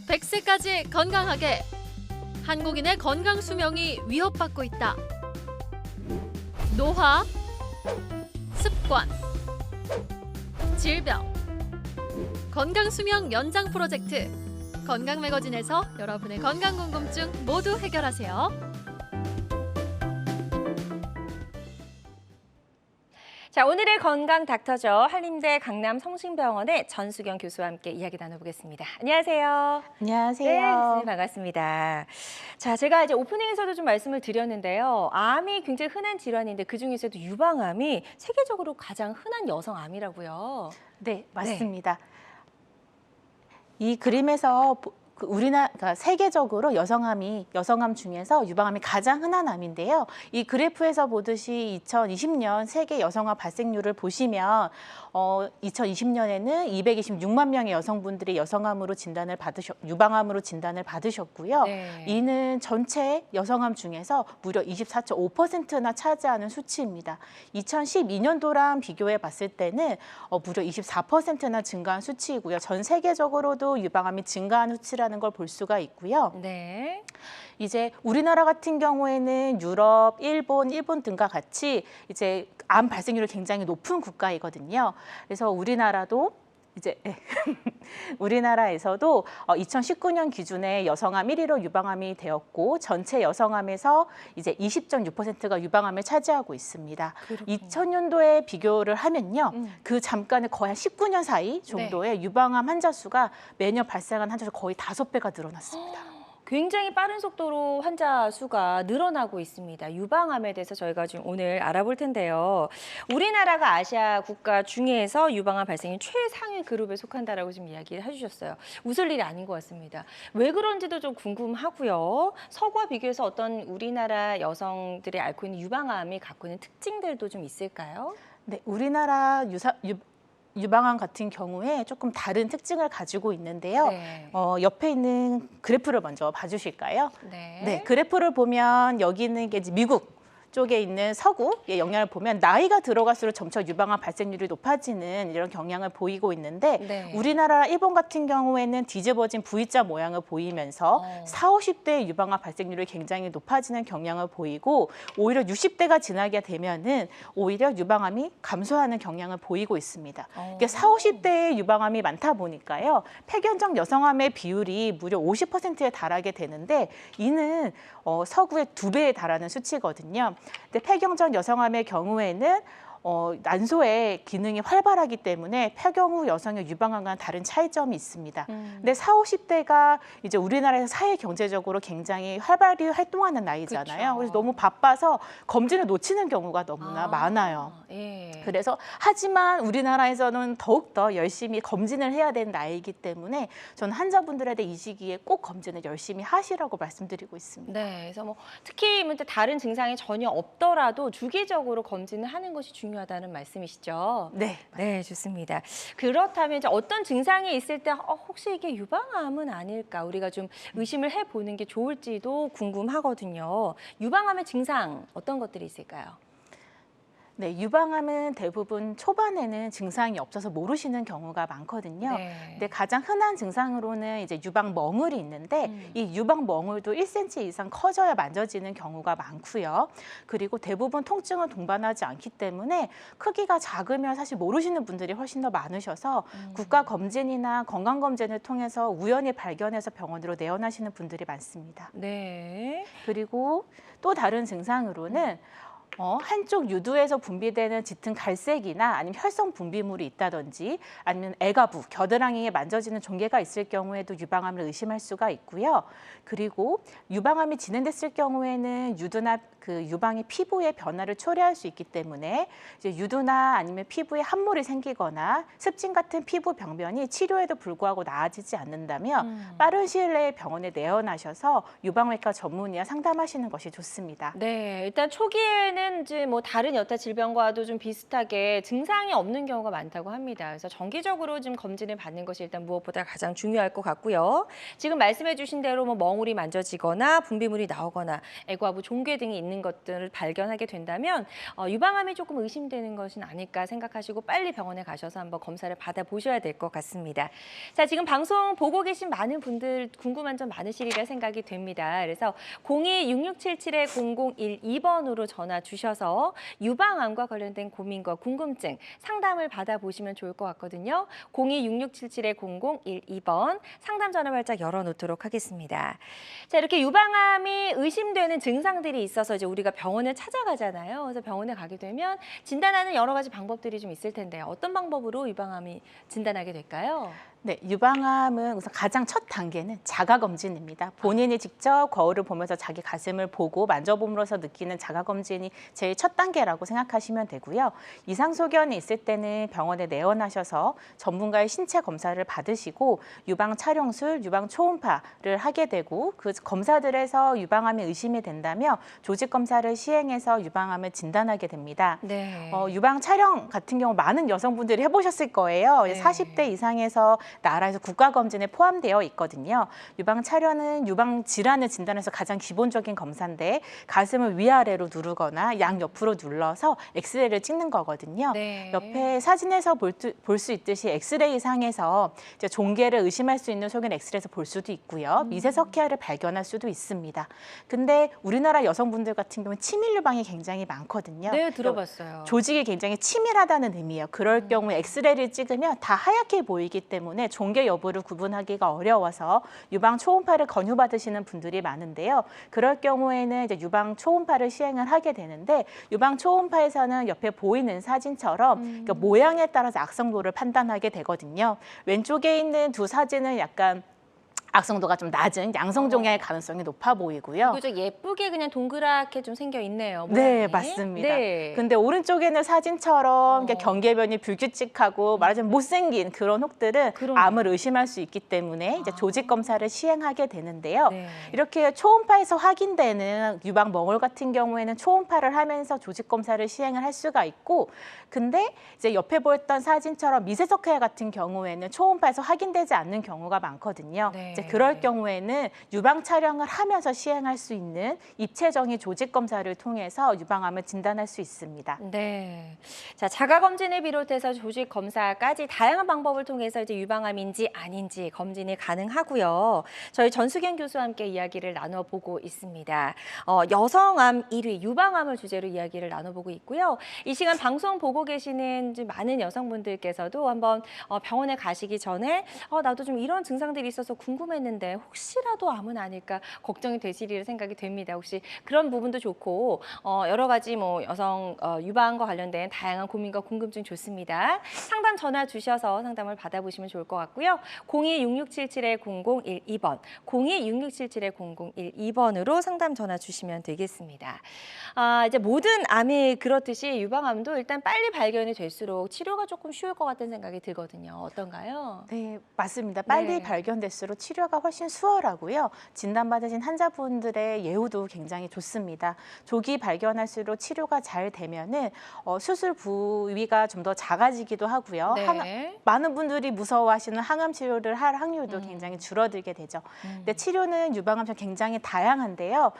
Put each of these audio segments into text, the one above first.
100세까지 건강하게. 한국인의 건강 수명이 위협받고 있다. 노화, 습관, 질병. 건강 수명 연장 프로젝트. 건강 매거진에서 여러분의 건강 궁금증 모두 해결하세요. 자, 오늘의 건강 닥터죠. 한림대 강남 성심병원의 전수경 교수와 함께 이야기 나눠보겠습니다. 안녕하세요. 안녕하세요. 네, 교수님 반갑습니다. 자, 제가 이제 오프닝에서도 좀 말씀을 드렸는데요. 암이 굉장히 흔한 질환인데 그중에서도 유방암이 세계적으로 가장 흔한 여성암이라고요. 네, 맞습니다. 이 그림에서 그러니까 세계적으로 여성암 중에서 유방암이 가장 흔한 암인데요. 이 그래프에서 보듯이 2020년 세계 여성암 발생률을 보시면 2020년에는 226만 명의 여성분들이 유방암으로 진단을 받으셨고요. 네. 이는 전체 여성암 중에서 무려 24.5%나 차지하는 수치입니다. 2012년도랑 비교해 봤을 때는 무려 24%나 증가한 수치이고요. 전 세계적으로도 유방암이 증가한 수치라는 걸 볼 수가 있고요. 네. 이제 우리나라 같은 경우에는 유럽, 일본 등과 같이 이제 암 발생률이 굉장히 높은 국가이거든요. 그래서 우리나라에서도 2019년 기준에 여성암 1위로 유방암이 되었고 전체 여성암에서 이제 20.6%가 유방암을 차지하고 있습니다. 그렇군요. 2000년도에 비교를 하면요. 그 잠깐에 거의 한 19년 사이 정도의 유방암 환자 수가 매년 발생한 환자 수 거의 5배가 늘어났습니다. 굉장히 빠른 속도로 환자 수가 늘어나고 있습니다. 유방암에 대해서 저희가 지금 오늘 알아볼 텐데요. 우리나라가 아시아 국가 중에서 유방암 발생이 최상위 그룹에 속한다라고 지금 이야기를 해주셨어요. 웃을 일이 아닌 것 같습니다. 왜 그런지도 좀 궁금하고요. 서구와 비교해서 어떤 우리나라 여성들이 앓고 있는 유방암이 갖고 있는 특징들도 좀 있을까요? 네, 우리나라 유방암 같은 경우에 조금 다른 특징을 가지고 있는데요. 네. 옆에 있는 그래프를 먼저 봐주실까요? 네. 네, 그래프를 보면 여기 있는 게 이제 미국 쪽에 있는 서구의 영향을 보면 나이가 들어갈수록 점차 유방암 발생률이 높아지는 이런 경향을 보이고 있는데 네. 우리나라, 일본 같은 경우에는 뒤집어진 V자 모양을 보이면서 40, 50대의 유방암 발생률이 굉장히 높아지는 경향을 보이고 오히려 60대가 지나게 되면은 오히려 유방암이 감소하는 경향을 보이고 있습니다. 이게 40, 50대의 유방암이 많다 보니까요. 폐경적 여성암의 비율이 무려 50%에 달하게 되는데 이는 서구의 2배에 달하는 수치거든요. 근데 폐경적 여성암의 경우에는 난소의 기능이 활발하기 때문에 폐경 후 여성의 유방암과는 다른 차이점이 있습니다. 근데 40, 50대가 이제 우리나라에서 사회 경제적으로 굉장히 활발히 활동하는 나이잖아요. 그렇죠. 그래서 너무 바빠서 검진을 놓치는 경우가 너무나 많아요. 예. 그래서 하지만 우리나라에서는 더욱더 열심히 검진을 해야 되는 나이이기 때문에 저는 환자분들한테 이 시기에 꼭 검진을 열심히 하시라고 말씀드리고 있습니다. 네, 그래서 뭐 특히 다른 증상이 전혀 없더라도 주기적으로 검진을 하는 것이 중요하다는 말씀이시죠? 네. 네, 좋습니다. 그렇다면 이제 어떤 증상이 있을 때 혹시 이게 유방암은 아닐까 우리가 좀 의심을 해보는 게 좋을지도 궁금하거든요. 유방암의 증상 어떤 것들이 있을까요? 네, 유방암은 대부분 초반에는 증상이 없어서 모르시는 경우가 많거든요. 네. 근데 가장 흔한 증상으로는 이제 유방멍울이 있는데 이 유방멍울도 1cm 이상 커져야 만져지는 경우가 많고요. 그리고 대부분 통증은 동반하지 않기 때문에 크기가 작으면 사실 모르시는 분들이 훨씬 더 많으셔서 국가 검진이나 건강 검진을 통해서 우연히 발견해서 병원으로 내원하시는 분들이 많습니다. 네. 그리고 또 다른 증상으로는 한쪽 유두에서 분비되는 짙은 갈색이나 아니면 혈성 분비물이 있다든지 아니면 애가부, 겨드랑이에 만져지는 종괴가 있을 경우에도 유방암을 의심할 수가 있고요. 그리고 유방암이 진행됐을 경우에는 유두나 그 유방의 피부의 변화를 초래할 수 있기 때문에 이제 유두나 아니면 피부에 함몰이 생기거나 습진 같은 피부 병변이 치료에도 불구하고 나아지지 않는다면 빠른 시일 내에 병원에 내원하셔서 유방외과 전문의와 상담하시는 것이 좋습니다. 네, 일단 초기에는 경우에는 이제 뭐 다른 여타 질병과도 좀 비슷하게 증상이 없는 경우가 많다고 합니다. 그래서 정기적으로 좀 검진을 받는 것이 일단 무엇보다 가장 중요할 것 같고요. 지금 말씀해주신 대로 뭐 멍울이 만져지거나 분비물이 나오거나 애과부 종괴 등이 있는 것들을 발견하게 된다면 유방암이 조금 의심되는 것은 아닐까 생각하시고 빨리 병원에 가셔서 한번 검사를 받아보셔야 될 것 같습니다. 자, 지금 방송 보고 계신 많은 분들 궁금한 점 많으시리라 생각이 됩니다. 그래서 02-6677-0012번으로 전화 주셔서 유방암과 관련된 고민과 궁금증 상담을 받아보시면 좋을 것 같거든요. 02-6677-0012번 상담 전화 발짝 열어놓도록 하겠습니다. 자, 이렇게 유방암이 의심되는 증상들이 있어서 이제 우리가 병원을 찾아가잖아요. 그래서 병원에 가게 되면 진단하는 여러 가지 방법들이 좀 있을 텐데 어떤 방법으로 유방암이 진단하게 될까요? 네, 유방암은 우선 가장 첫 단계는 자가검진입니다. 본인이 직접 거울을 보면서 자기 가슴을 보고 만져봄으로써 느끼는 자가검진이 제일 첫 단계라고 생각하시면 되고요. 이상 소견이 있을 때는 병원에 내원하셔서 전문가의 신체 검사를 받으시고 유방 촬영술, 유방 초음파를 하게 되고 그 검사들에서 유방암이 의심이 된다면 조직 검사를 시행해서 유방암을 진단하게 됩니다. 네. 유방 촬영 같은 경우 많은 여성분들이 해보셨을 거예요. 네. 40대 이상에서 나라에서 국가검진에 포함되어 있거든요. 유방 촬영은 유방 질환을 진단해서 가장 기본적인 검사인데 가슴을 위아래로 누르거나 양옆으로 눌러서 엑스레이를 찍는 거거든요. 네. 옆에 사진에서 볼 수 있듯이 엑스레이 상에서 이제 종괴를 의심할 수 있는 소견 엑스레이에서 볼 수도 있고요. 미세석회를 발견할 수도 있습니다. 근데 우리나라 여성분들 같은 경우는 치밀 유방이 굉장히 많거든요. 네, 들어봤어요. 조직이 굉장히 치밀하다는 의미예요. 그럴 경우에 엑스레이를 찍으면 다 하얗게 보이기 때문에 종괴 여부를 구분하기가 어려워서 유방 초음파를 권유받으시는 분들이 많은데요. 그럴 경우에는 이제 유방 초음파를 시행을 하게 되는데 유방 초음파에서는 옆에 보이는 사진처럼 그러니까 모양에 따라서 악성도를 판단하게 되거든요. 왼쪽에 있는 두 사진은 약간 악성도가 좀 낮은 양성 종양의 가능성이 높아 보이고요. 그죠, 예쁘게 그냥 동그랗게 좀 생겨 있네요. 네, 모양이. 맞습니다. 네. 근데 오른쪽에는 사진처럼 이렇게 경계변이 불규칙하고 말하자면 못생긴 그런 혹들은 그러네요. 암을 의심할 수 있기 때문에 이제 조직 검사를 시행하게 되는데요. 네. 이렇게 초음파에서 확인되는 유방 멍울 같은 경우에는 초음파를 하면서 조직 검사를 시행을 할 수가 있고, 근데 이제 옆에 보였던 사진처럼 미세석회 같은 경우에는 초음파에서 확인되지 않는 경우가 많거든요. 네. 이제 그럴 경우에는 유방 촬영을 하면서 시행할 수 있는 입체정의 조직 검사를 통해서 유방암을 진단할 수 있습니다. 네. 자, 자가 검진을 비롯해서 조직 검사까지 다양한 방법을 통해서 이제 유방암인지 아닌지 검진이 가능하고요. 저희 전수경 교수와 함께 이야기를 나눠보고 있습니다. 여성암 1위 유방암을 주제로 이야기를 나눠보고 있고요. 이 시간 방송 보고 계시는 많은 여성분들께서도 한번 병원에 가시기 전에 나도 좀 이런 증상들이 있어서 궁금했는데 혹시라도 암은 아닐까 걱정이 되시리라 생각이 됩니다. 혹시 그런 부분도 좋고 여러 가지 뭐 여성 유방암과 관련된 다양한 고민과 궁금증 좋습니다. 상담 전화 주셔서 상담을 받아보시면 좋을 것 같고요. 02-6677-0012번, 02-6677-0012번으로 상담 전화 주시면 되겠습니다. 이제 모든 암이 그렇듯이 유방암도 일단 빨리 발견이 될수록 치료가 조금 쉬울 것 같다는 생각이 들거든요. 어떤가요? 네, 맞습니다. 빨리 네. 발견될수록 치료가 훨씬 수월하고요. 진단받으신 환자분들의 예후도 굉장히 좋습니다. 조기 발견할수록 치료가 잘 되면은 수술 부위가 좀 더 작아지기도 하고요. 네. 많은 분들이 무서워하시는 항암 치료를 할 확률도 굉장히 줄어들게 되죠. 근데 치료는 유방암 굉장히 다양한데요.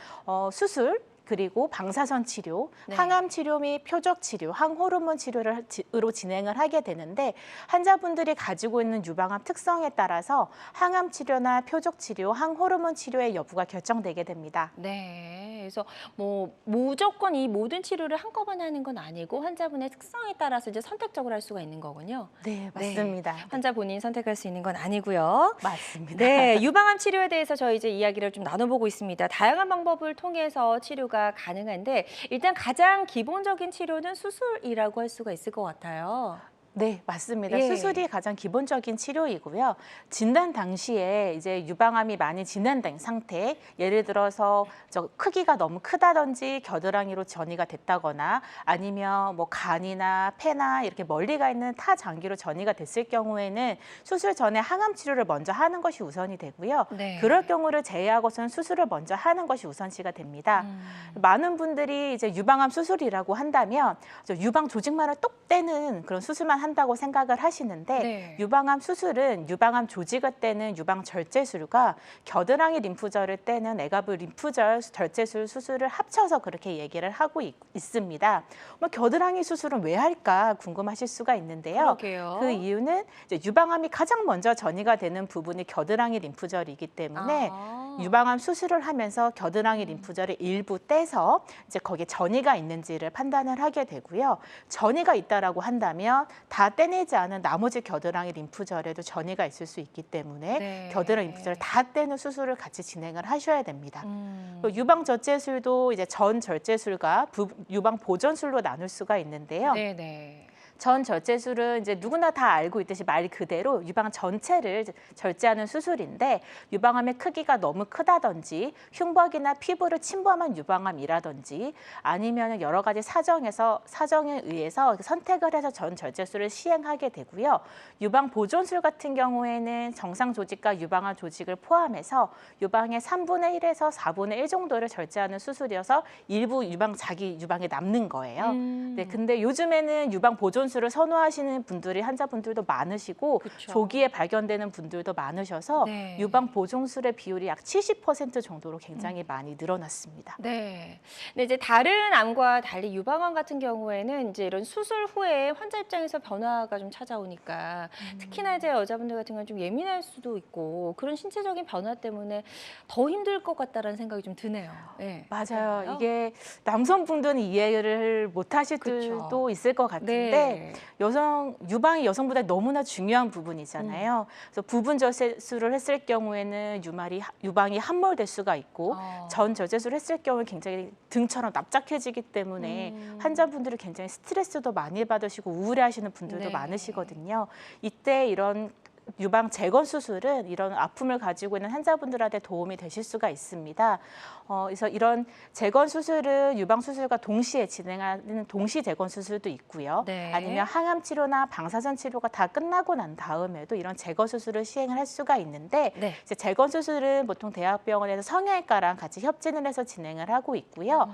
수술, 그리고 방사선 치료, 네. 항암 치료 및 표적 치료, 항호르몬 치료로 진행을 하게 되는데 환자분들이 가지고 있는 유방암 특성에 따라서 항암 치료나 표적 치료, 항호르몬 치료의 여부가 결정되게 됩니다. 네, 그래서 뭐 무조건 이 모든 치료를 한꺼번에 하는 건 아니고 환자분의 특성에 따라서 이제 선택적으로 할 수가 있는 거군요. 네, 맞습니다. 환자 본인이 선택할 수 있는 건 아니고요. 맞습니다. 네, 유방암 치료에 대해서 저희 이제 이야기를 좀 나눠보고 있습니다. 다양한 방법을 통해서 치료가 가능한데 일단 가장 기본적인 치료는 수술이라고 할 수가 있을 것 같아요. 네, 맞습니다. 예. 수술이 가장 기본적인 치료이고요. 진단 당시에 이제 유방암이 많이 진행된 상태, 예를 들어서 저 크기가 너무 크다든지 겨드랑이로 전이가 됐다거나 아니면 뭐 간이나 폐나 이렇게 멀리 가 있는 타 장기로 전이가 됐을 경우에는 수술 전에 항암 치료를 먼저 하는 것이 우선이 되고요. 네. 그럴 경우를 제외하고서는 수술을 먼저 하는 것이 우선시가 됩니다. 많은 분들이 이제 유방암 수술이라고 한다면 유방 조직만을 똑 떼는 그런 수술만 한다고 생각을 하시는데 네. 유방암 수술은 유방암 조직을 떼는 유방 절제술과 겨드랑이 림프절을 떼는 애가부 림프절 절제술 수술을 합쳐서 그렇게 얘기를 하고 있습니다. 뭐 겨드랑이 수술은 왜 할까 궁금하실 수가 있는데요. 그러게요. 그 이유는 이제 유방암이 가장 먼저 전이가 되는 부분이 겨드랑이 림프절이기 때문에 유방암 수술을 하면서 겨드랑이 림프절의 일부 떼서 이제 거기에 전이가 있는지를 판단을 하게 되고요. 전이가 있다라고 한다면 다 떼내지 않은 나머지 겨드랑이 림프절에도 전이가 있을 수 있기 때문에 네. 겨드랑이 림프절을 다 떼는 수술을 같이 진행을 하셔야 됩니다. 유방 절제술도 이제 전 절제술과 유방 보존술로 나눌 수가 있는데요. 네네. 전 절제술은 이제 누구나 다 알고 있듯이 말 그대로 유방 전체를 절제하는 수술인데 유방암의 크기가 너무 크다든지 흉곽이나 피부를 침범한 유방암이라든지 아니면 여러 가지 사정에 의해서 선택을 해서 전 절제술을 시행하게 되고요. 유방 보존술 같은 경우에는 정상 조직과 유방암 조직을 포함해서 유방의 3분의 1에서 4분의 1 정도를 절제하는 수술이어서 일부 자기 유방에 남는 거예요. 네, 근데 요즘에는 유방 보존술을 선호하시는 분들이 환자분들도 많으시고 그쵸. 조기에 발견되는 분들도 많으셔서 네. 유방 보존술의 비율이 약 70% 정도로 굉장히 많이 늘어났습니다. 네. 근데 이제 다른 암과 달리 유방암 같은 경우에는 이제 이런 수술 후에 환자 입장에서 변화가 좀 찾아오니까 특히나 이제 여자분들 같은 경우는 좀 예민할 수도 있고 그런 신체적인 변화 때문에 더 힘들 것 같다라는 생각이 좀 드네요. 네. 맞아요. 그런가요? 이게 남성분들은 이해를 못하실 그쵸. 분도 있을 것 같은데 유방이 여성보다 너무나 중요한 부분이잖아요. 그래서 부분 절제술을 했을 경우에는 유방이 함몰될 수가 있고 전 절제술을 했을 경우는 굉장히 등처럼 납작해지기 때문에 환자분들이 굉장히 스트레스도 많이 받으시고 우울해하시는 분들도 네. 많으시거든요. 이때 이런 유방 재건 수술은 이런 아픔을 가지고 있는 환자분들한테 도움이 되실 수가 있습니다. 그래서 이런 재건 수술을 유방 수술과 동시에 진행하는 동시 재건 수술도 있고요. 네. 아니면 항암 치료나 방사선 치료가 다 끝나고 난 다음에도 이런 재건 수술을 시행을 할 수가 있는데 네. 이제 재건 수술은 보통 대학병원에서 성형외과랑 같이 협진을 해서 진행을 하고 있고요.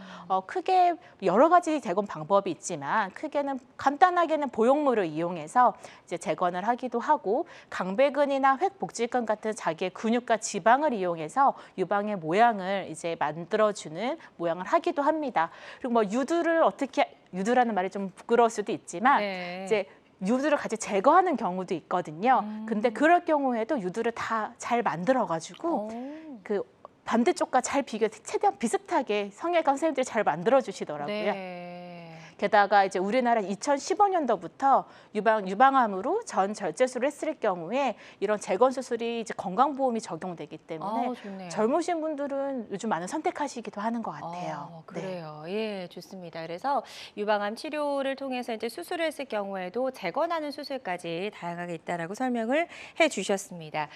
크게 여러 가지 재건 방법이 있지만 크게는 간단하게는 보형물을 이용해서 이제 재건을 하기도 하고 강배근이나 획복질근 같은 자기의 근육과 지방을 이용해서 유방의 모양을 이제 만들어주는 모양을 하기도 합니다. 그리고 뭐 유두라는 말이 좀 부끄러울 수도 있지만 네. 이제 유두를 같이 제거하는 경우도 있거든요. 근데 그럴 경우에도 유두를 다 잘 만들어가지고 그 반대쪽과 잘 최대한 비슷하게 성형외과 선생님들이 잘 만들어 주시더라고요. 네. 게다가 이제 우리나라 2015년도부터 유방암으로 전 절제술을 했을 경우에 이런 재건 수술이 이제 건강보험이 적용되기 때문에 좋네요. 젊으신 분들은 요즘 많은 선택하시기도 하는 것 같아요. 네. 그래요. 예, 좋습니다. 그래서 유방암 치료를 통해서 이제 수술을 했을 경우에도 재건하는 수술까지 다양하게 있다라고 설명을 해주셨습니다.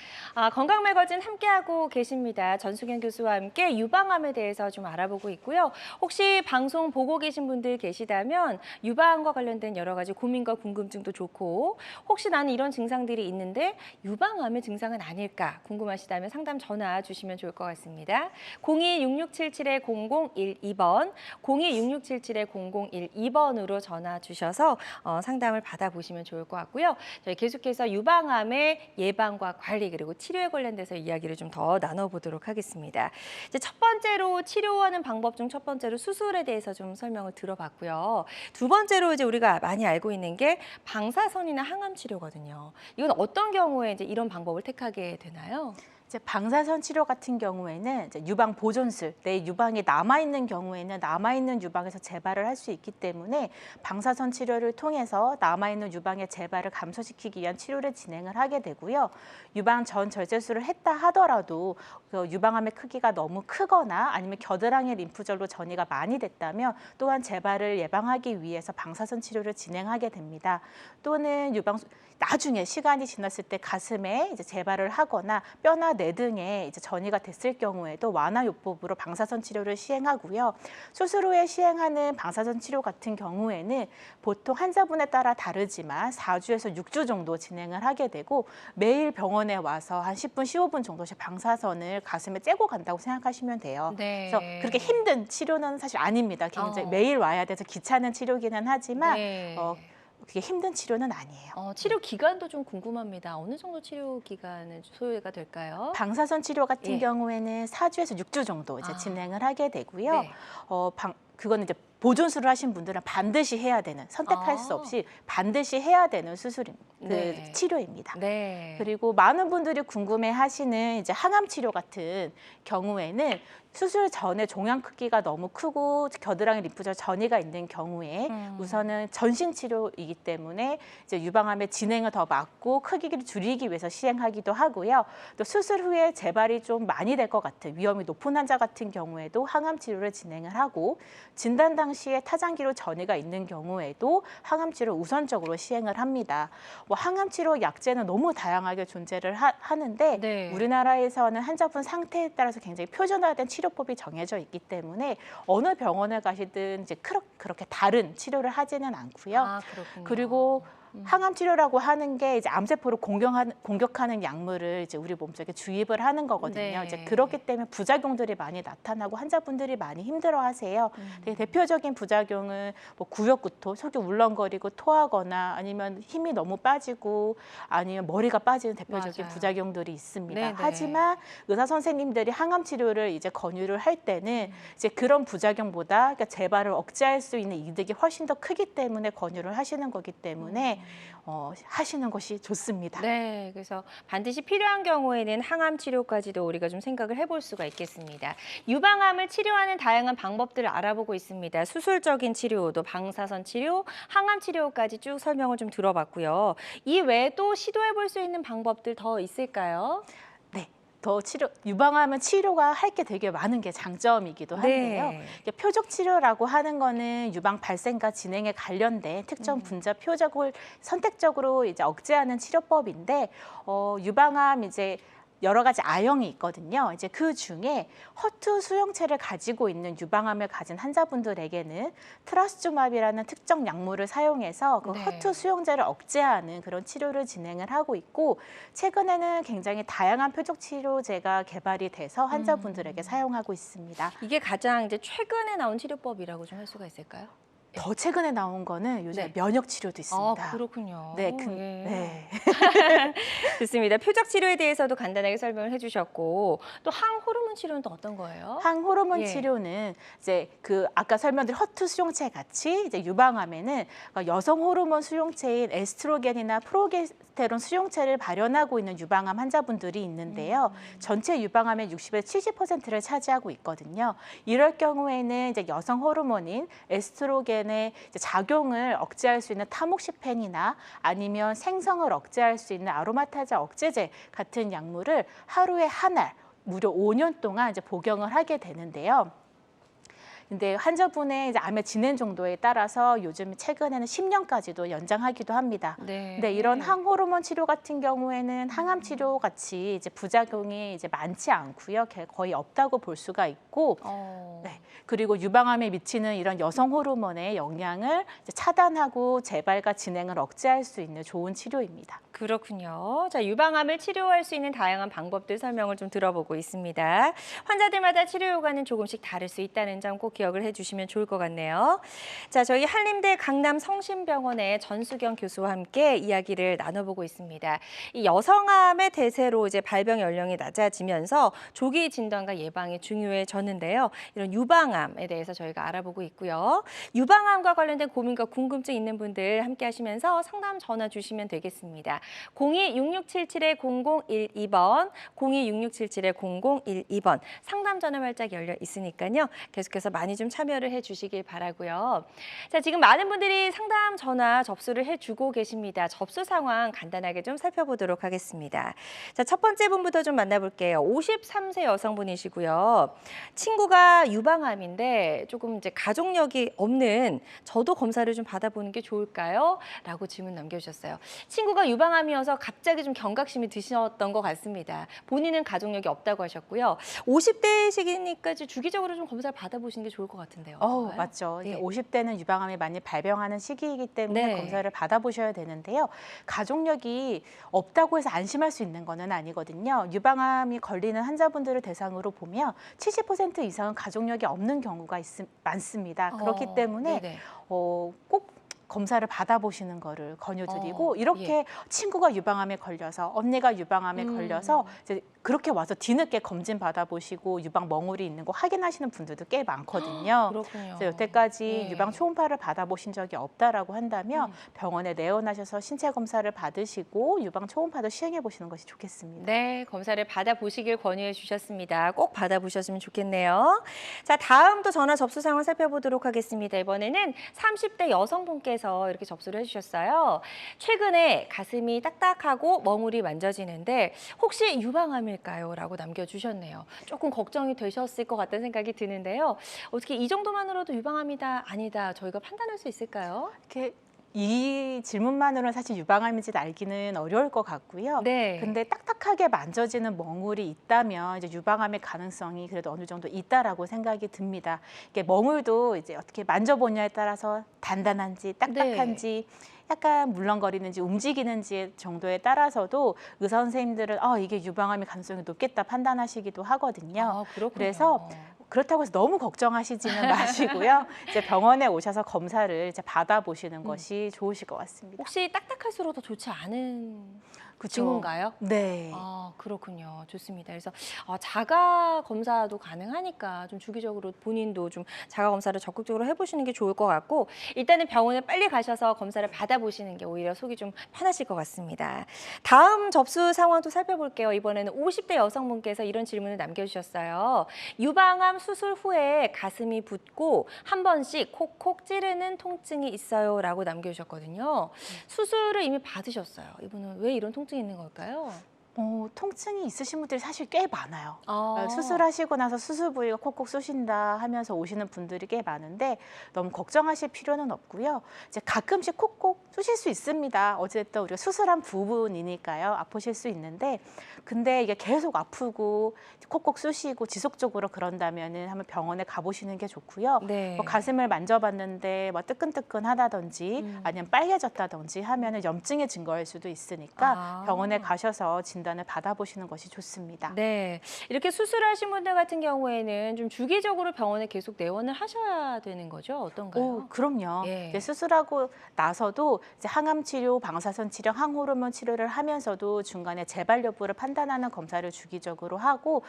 건강 매거진 함께하고 계십니다. 전수경 교수와 함께 유방암에 대해서 좀 알아보고 있고요. 혹시 방송 보고 계신 분들 계시다면 유방암과 관련된 여러 가지 고민과 궁금증도 좋고 혹시 나는 이런 증상들이 있는데 유방암의 증상은 아닐까 궁금하시다면 상담 전화 주시면 좋을 것 같습니다. 02-667-0012번, 02-667-0012번으로 전화 주셔서 상담을 받아보시면 좋을 것 같고요. 저희 계속해서 유방암의 예방과 관리 그리고 치료에 관련돼서 이야기를 좀 더 나눠보도록 하겠습니다. 이제 첫 번째로 치료하는 방법 중 첫 번째로 수술에 대해서 좀 설명을 들어봤고요. 두 번째로 이제 우리가 많이 알고 있는 게 방사선이나 항암 치료거든요. 이건 어떤 경우에 이제 이런 방법을 택하게 되나요? 이제 방사선 치료 같은 경우에는 이제 유방 보존술, 내 유방이 남아있는 경우에는 남아있는 유방에서 재발을 할 수 있기 때문에 방사선 치료를 통해서 남아있는 유방의 재발을 감소시키기 위한 치료를 진행을 하게 되고요. 유방 전 절제술을 했다 하더라도 그 유방암의 크기가 너무 크거나 아니면 겨드랑이 림프절로 전이가 많이 됐다면 또한 재발을 예방하기 위해서 방사선 치료를 진행하게 됩니다. 또는 나중에 시간이 지났을 때 가슴에 이제 재발을 하거나 뼈나 뇌 등에 이제 전이가 됐을 경우에도 완화요법으로 방사선 치료를 시행하고요. 수술 후에 시행하는 방사선 치료 같은 경우에는 보통 환자분에 따라 다르지만 4주에서 6주 정도 진행을 하게 되고 매일 병원에 와서 한 10분, 15분 정도씩 방사선을 가슴에 째고 간다고 생각하시면 돼요. 네. 그래서 그렇게 힘든 치료는 사실 아닙니다. 굉장히 매일 와야 돼서 귀찮은 치료기는 하지만 네. 그게 힘든 치료는 아니에요. 치료 기간도 좀 궁금합니다. 어느 정도 치료 기간은 소요가 될까요? 방사선 치료 같은 예. 경우에는 4주에서 6주 정도 이제 진행을 하게 되고요. 네. 그거는 이제 보존술을 하신 분들은 반드시 해야 되는, 선택할 수 없이 반드시 해야 되는 네. 치료입니다. 네. 그리고 많은 분들이 궁금해하시는 이제 항암 치료 같은 경우에는 수술 전에 종양 크기가 너무 크고 겨드랑이 림프절 전이가 있는 경우에 우선은 전신 치료이기 때문에 이제 유방암의 진행을 더 막고 크기를 줄이기 위해서 시행하기도 하고요. 또 수술 후에 재발이 좀 많이 될 것 같은 위험이 높은 환자 같은 경우에도 항암 치료를 진행을 하고 진단 당시에 타장기로 전이가 있는 경우에도 항암 치료 우선적으로 시행을 합니다. 항암 치료 약제는 너무 다양하게 존재를 하는데 네. 우리나라에서는 환자분 상태에 따라서 굉장히 표준화된 치료법이 정해져 있기 때문에 어느 병원을 가시든 이제 그렇게 다른 치료를 하지는 않고요. 그렇군요. 그리고 항암 치료라고 하는 게 이제 암세포를 공격하는 약물을 이제 우리 몸속에 주입을 하는 거거든요. 네. 이제 그렇기 때문에 부작용들이 많이 나타나고 환자분들이 많이 힘들어하세요. 되게 대표적인 부작용은 구역구토, 속이 울렁거리고 토하거나 아니면 힘이 너무 빠지고 아니면 머리가 빠지는 대표적인 맞아요. 부작용들이 있습니다. 네네. 하지만 의사 선생님들이 항암 치료를 이제 권유를 할 때는 이제 그런 부작용보다 그러니까 재발을 억제할 수 있는 이득이 훨씬 더 크기 때문에 권유를 하시는 거기 때문에 하시는 것이 좋습니다. 네, 그래서 반드시 필요한 경우에는 항암 치료까지도 우리가 좀 생각을 해볼 수가 있겠습니다. 유방암을 치료하는 다양한 방법들을 알아보고 있습니다. 수술적인 치료도 방사선 치료, 항암 치료까지 쭉 설명을 좀 들어봤고요. 이 외에 또 시도해볼 수 있는 방법들 더 있을까요? 네. 유방암은 치료가 할 게 되게 많은 게 장점이기도 한데요. 네. 표적 치료라고 하는 거는 유방 발생과 진행에 관련된 특정 분자 표적을 선택적으로 이제 억제하는 치료법인데 유방암 이제 여러 가지 A형이 있거든요. 이제 그 중에 허투 수용체를 가지고 있는 유방암을 가진 환자분들에게는 트라스투마비라는 특정 약물을 사용해서 그 네. 허투 수용제를 억제하는 그런 치료를 진행을 하고 있고 최근에는 굉장히 다양한 표적 치료제가 개발이 돼서 환자분들에게 사용하고 있습니다. 이게 가장 이제 최근에 나온 치료법이라고 좀 할 수가 있을까요? 더 최근에 나온 거는 요즘 네. 면역 치료도 있습니다. 그렇군요. 네, 예. 네. 좋습니다. 표적 치료에 대해서도 간단하게 설명을 해주셨고 또 항호르몬 치료는 또 어떤 거예요? 항호르몬 예. 치료는 이제 아까 설명드린 허투 수용체 같이 이제 유방암에는 여성 호르몬 수용체인 에스트로겐이나 프로게스테론 수용체를 발현하고 있는 유방암 환자분들이 있는데요. 전체 유방암의 60에서 70%를 차지하고 있거든요. 이럴 경우에는 이제 여성 호르몬인 에스트로겐의 이제 작용을 억제할 수 있는 타목시펜이나 아니면 생성을 억제할 수 있는 아로마타자 억제제 같은 약물을 하루에 한 알 무려 5년 동안 이제 복용을 하게 되는데요. 근데 환자분의 이제 암의 진행 정도에 따라서 요즘 최근에는 10년까지도 연장하기도 합니다. 네. 근데 이런 항호르몬 치료 같은 경우에는 항암 치료 같이 이제 부작용이 이제 많지 않고요. 거의 없다고 볼 수가 있고 네. 그리고 유방암에 미치는 이런 여성 호르몬의 영향을 이제 차단하고 재발과 진행을 억제할 수 있는 좋은 치료입니다. 그렇군요. 자, 유방암을 치료할 수 있는 다양한 방법들 설명을 좀 들어보고 있습니다. 환자들마다 치료 효과는 조금씩 다를 수 있다는 점 꼭 기억을 해주시면 좋을 것 같네요. 자, 저희 한림대 강남성심병원의 전수경 교수와 함께 이야기를 나눠보고 있습니다. 이 여성암의 대세로 이제 발병 연령이 낮아지면서 조기 진단과 예방이 중요해졌는데요. 이런 유방암에 대해서 저희가 알아보고 있고요. 유방암과 관련된 고민과 궁금증 있는 분들 함께 하시면서 상담 전화 주시면 되겠습니다. 02-6677-0012번, 02-6677-0012번 상담 전화 활짝 열려 있으니까요. 계속해서 많이 좀 참여를 해주시길 바라고요. 자, 지금 많은 분들이 상담 전화 접수를 해주고 계십니다. 접수 상황 간단하게 좀 살펴보도록 하겠습니다. 자, 첫 번째 분부터 좀 만나볼게요. 53세 여성분이시고요. 친구가 유방암인데 조금 이제 가족력이 없는 저도 검사를 좀 받아보는 게 좋을까요? 라고 질문 남겨주셨어요. 친구가 유방암이어서 갑자기 좀 경각심이 드셨던 것 같습니다. 본인은 가족력이 없다고 하셨고요. 50대 시기니까 주기적으로 좀 검사를 받아보시는 게 좋을 것 같은데요. 맞죠. 네. 50대는 유방암이 많이 발병하는 시기이기 때문에 네. 검사를 받아보셔야 되는데요. 가족력이 없다고 해서 안심할 수 있는 거는 아니거든요. 유방암이 걸리는 환자분들을 대상으로 보면 70% 이상은 가족력이 없는 경우가 많습니다. 그렇기 때문에 네네. 꼭 검사를 받아보시는 거를 권유드리고 이렇게 예. 친구가 유방암에 걸려서 언니가 유방암에 걸려서 이제 그렇게 와서 뒤늦게 검진 받아보시고 유방 멍울이 있는 거 확인하시는 분들도 꽤 많거든요. 그렇군요. 그래서 여태까지 예. 유방 초음파를 받아보신 적이 없다라고 한다면 병원에 내원하셔서 신체 검사를 받으시고 유방 초음파도 시행해 보시는 것이 좋겠습니다. 네, 검사를 받아보시길 권유해 주셨습니다. 꼭 받아보셨으면 좋겠네요. 자, 다음 또 전화 접수 상황 살펴보도록 하겠습니다. 이번에는 30대 여성분께서 이렇게 접수를 해주셨어요. 최근에 가슴이 딱딱하고 멍울이 만져지는데 혹시 유방암일까요? 라고 남겨주셨네요. 조금 걱정이 되셨을 것 같다는 생각이 드는데요. 어떻게 이 정도만으로도 유방암이다, 아니다 저희가 판단할 수 있을까요? 이렇게 이 질문만으로는 사실 유방암인지 알기는 어려울 것 같고요. 네. 근데 딱딱하게 만져지는 멍울이 있다면 이제 유방암의 가능성이 그래도 어느 정도 있다라고 생각이 듭니다. 이게 멍울도 이제 어떻게 만져보냐에 따라서 단단한지 딱딱한지 약간 물렁거리는지 움직이는지 정도에 따라서도 의사 선생님들은 이게 유방암의 가능성이 높겠다 판단하시기도 하거든요. 그렇군요. 그래서 그렇다고 해서 너무 걱정하시지는 마시고요. 이제 병원에 오셔서 검사를 이제 받아보시는 것이 좋으실 것 같습니다. 혹시 딱딱할수록 더 좋지 않은 그쵸? 징후인가요? 네. 그렇군요. 좋습니다. 그래서 자가 검사도 가능하니까 좀 주기적으로 본인도 좀 자가 검사를 적극적으로 해보시는 게 좋을 것 같고 일단은 병원에 빨리 가셔서 검사를 받아보시는 게 오히려 속이 좀 편하실 것 같습니다. 다음 접수 상황도 살펴볼게요. 이번에는 50대 여성분께서 이런 질문을 남겨주셨어요. 유방암 수술 후에 가슴이 붓고 한 번씩 콕콕 찌르는 통증이 있어요 라고 남겨주셨거든요. 수술을 이미 받으셨어요. 이분은 왜 이런 통증이 있는 걸까요? 통증이 있으신 분들이 사실 꽤 많아요. 아. 수술하시고 나서 수술 부위가 콕콕 쑤신다 하면서 오시는 분들이 꽤 많은데 너무 걱정하실 필요는 없고요. 이제 가끔씩 콕콕 쑤실 수 있습니다. 어쨌든 우리가 수술한 부분이니까요. 아프실 수 있는데 근데 이게 계속 아프고 콕콕 쑤시고 지속적으로 그런다면은 한번 병원에 가보시는 게 좋고요. 네. 뭐 가슴을 만져봤는데 뭐 뜨끈뜨끈하다든지 아니면 빨개졌다든지 하면은 염증의 증거일 수도 있으니까 병원에 가셔서 진단을 받아보시는 것이 좋습니다. 네, 이렇게 수술하신 분들 같은 경우에는 좀 주기적으로 병원에 계속 내원을 하셔야 되는 거죠? 어떤가요? 그럼요. 예. 이제 수술하고 나서도 이제 항암 치료, 방사선 치료, 항호르몬 치료를 하면서도 중간에 재발 여부를 판단하는 검사를 주기적으로 하고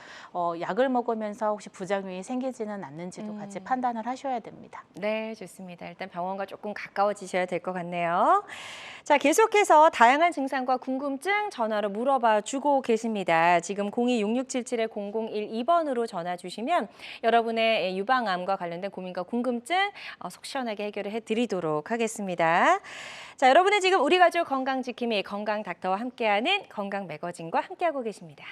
약을 먹으면서 혹시 부작용이 생기지는 않는지도 같이 판단을 하셔야 됩니다. 네, 좋습니다. 일단 병원과 조금 가까워지셔야 될 것 같네요. 자, 계속해서 다양한 증상과 궁금증 전화로 물어봐 주고 계십니다. 지금 02-6677-0012번으로 전화 주시면 여러분의 유방암과 관련된 고민과 궁금증 속 시원하게 해결을 해드리도록 하겠습니다. 자, 여러분은 지금 우리 가족 건강지킴이 건강닥터와 함께하는 건강 매거진과 함께하고 계십니다.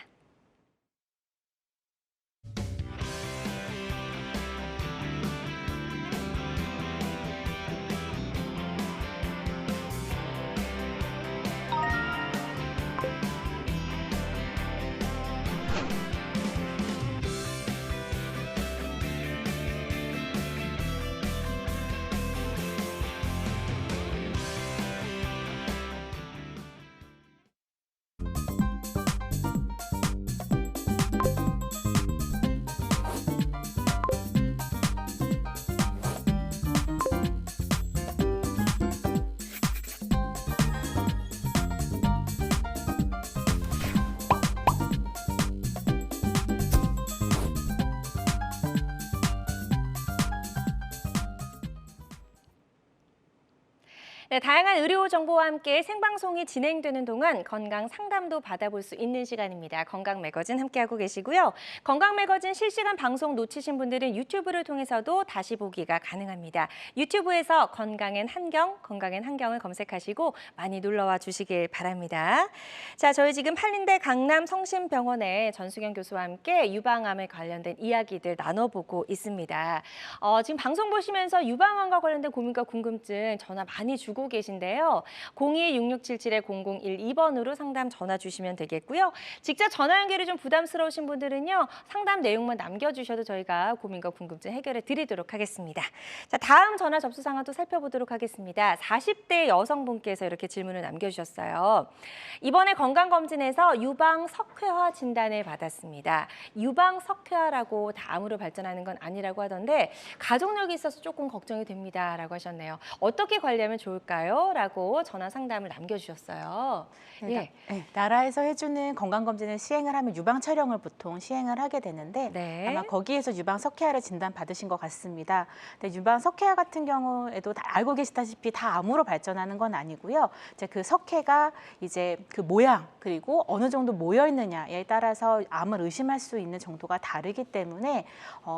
네, 다양한 의료 정보와 함께 생방송이 진행되는 동안 건강 상담도 받아볼 수 있는 시간입니다. 건강 매거진 함께하고 계시고요. 건강 매거진 실시간 방송 놓치신 분들은 유튜브를 통해서도 다시 보기가 가능합니다. 유튜브에서 건강엔 한경을 검색하시고 많이 놀러와 주시길 바랍니다. 자, 저희 지금 한림대 강남 성심병원의 전수경 교수와 함께 유방암에 관련된 이야기들 나눠보고 있습니다. 지금 방송 보시면서 유방암과 관련된 고민과 궁금증 전화 많이 주고 계신데요. 02-6677-0012번으로 상담 전화 주시면 되겠고요. 직접 전화 연결이 좀 부담스러우신 분들은요. 상담 내용만 남겨주셔도 저희가 고민과 궁금증 해결해 드리도록 하겠습니다. 자, 다음 전화 접수 상황도 살펴보도록 하겠습니다. 40대 여성분께서 이렇게 질문을 남겨주셨어요. 이번에 건강검진에서 유방석회화 진단을 받았습니다. 유방석회화라고 다 암으로 발전하는 건 아니라고 하던데 가족력이 있어서 조금 걱정이 됩니다. 라고 하셨네요. 어떻게 관리하면 좋을까요? 라고 전화 상담을 남겨주셨어요. 네, 나라에서 해주는 건강검진을 시행을 하면 유방 촬영을 보통 시행을 하게 되는데 네. 아마 거기에서 유방 석회화를 진단받으신 것 같습니다. 근데 유방 석회화 같은 경우에도 다 알고 계시다시피 다 암으로 발전하는 건 아니고요. 이제 그 석회가 이제 그 모양 그리고 어느 정도 모여 있느냐에 따라서 암을 의심할 수 있는 정도가 다르기 때문에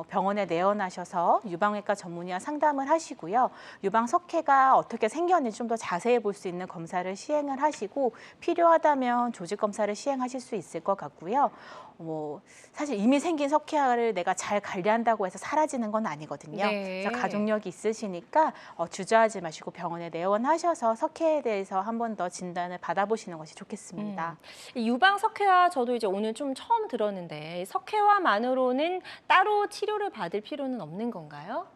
병원에 내원하셔서 유방외과 전문의와 상담을 하시고요. 유방 석회가 어떻게 생겼는지 좀 더 자세히 볼 수 있는 검사를 시행을 하시고 필요하다면 조직 검사를 시행하실 수 있을 것 같고요. 사실 이미 생긴 석회화를 내가 잘 관리한다고 해서 사라지는 건 아니거든요. 네. 그래서 가족력이 있으시니까 주저하지 마시고 병원에 내원하셔서 석회에 대해서 한 번 더 진단을 받아보시는 것이 좋겠습니다. 유방석회화 저도 이제 오늘 좀 처음 들었는데 석회화만으로는 따로 치료를 받을 필요는 없는 건가요?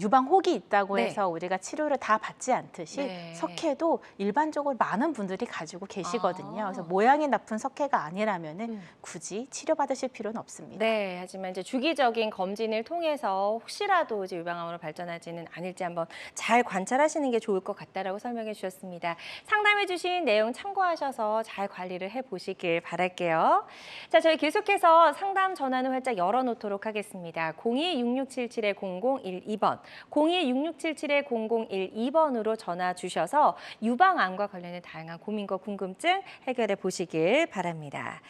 유방 혹이 있다고 네. 해서 우리가 치료를 다 받지 않듯이 네. 석회도 일반적으로 많은 분들이 가지고 계시거든요. 아. 그래서 모양이 나쁜 석회가 아니라면은 굳이 치료받으실 필요는 없습니다. 네, 하지만 이제 주기적인 검진을 통해서 혹시라도 이제 유방암으로 발전하지는 않을지 한번 잘 관찰하시는 게 좋을 것 같다라고 설명해 주셨습니다. 상담해 주신 내용 참고하셔서 잘 관리를 해 보시길 바랄게요. 자, 저희 계속해서 상담 전화는 활짝 열어놓도록 하겠습니다. 02-6677-0012번, 02-6677-0012번으로 전화 주셔서 유방암과 관련된 다양한 고민과 궁금증 해결해 보시길 바랍니다.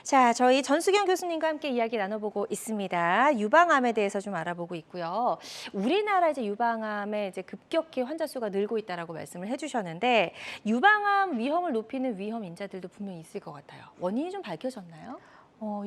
자, 저희 전수경 교수님과 함께 이야기 나눠보고 있습니다. 유방암에 대해서 좀 알아보고 있고요. 우리나라 이제 유방암에 이제 급격히 환자 수가 늘고 있다라고 말씀을 해주셨는데 유방암 위험을 높이는 위험 인자들도 분명히 있을 것 같아요. 원인이 좀 밝혀졌나요?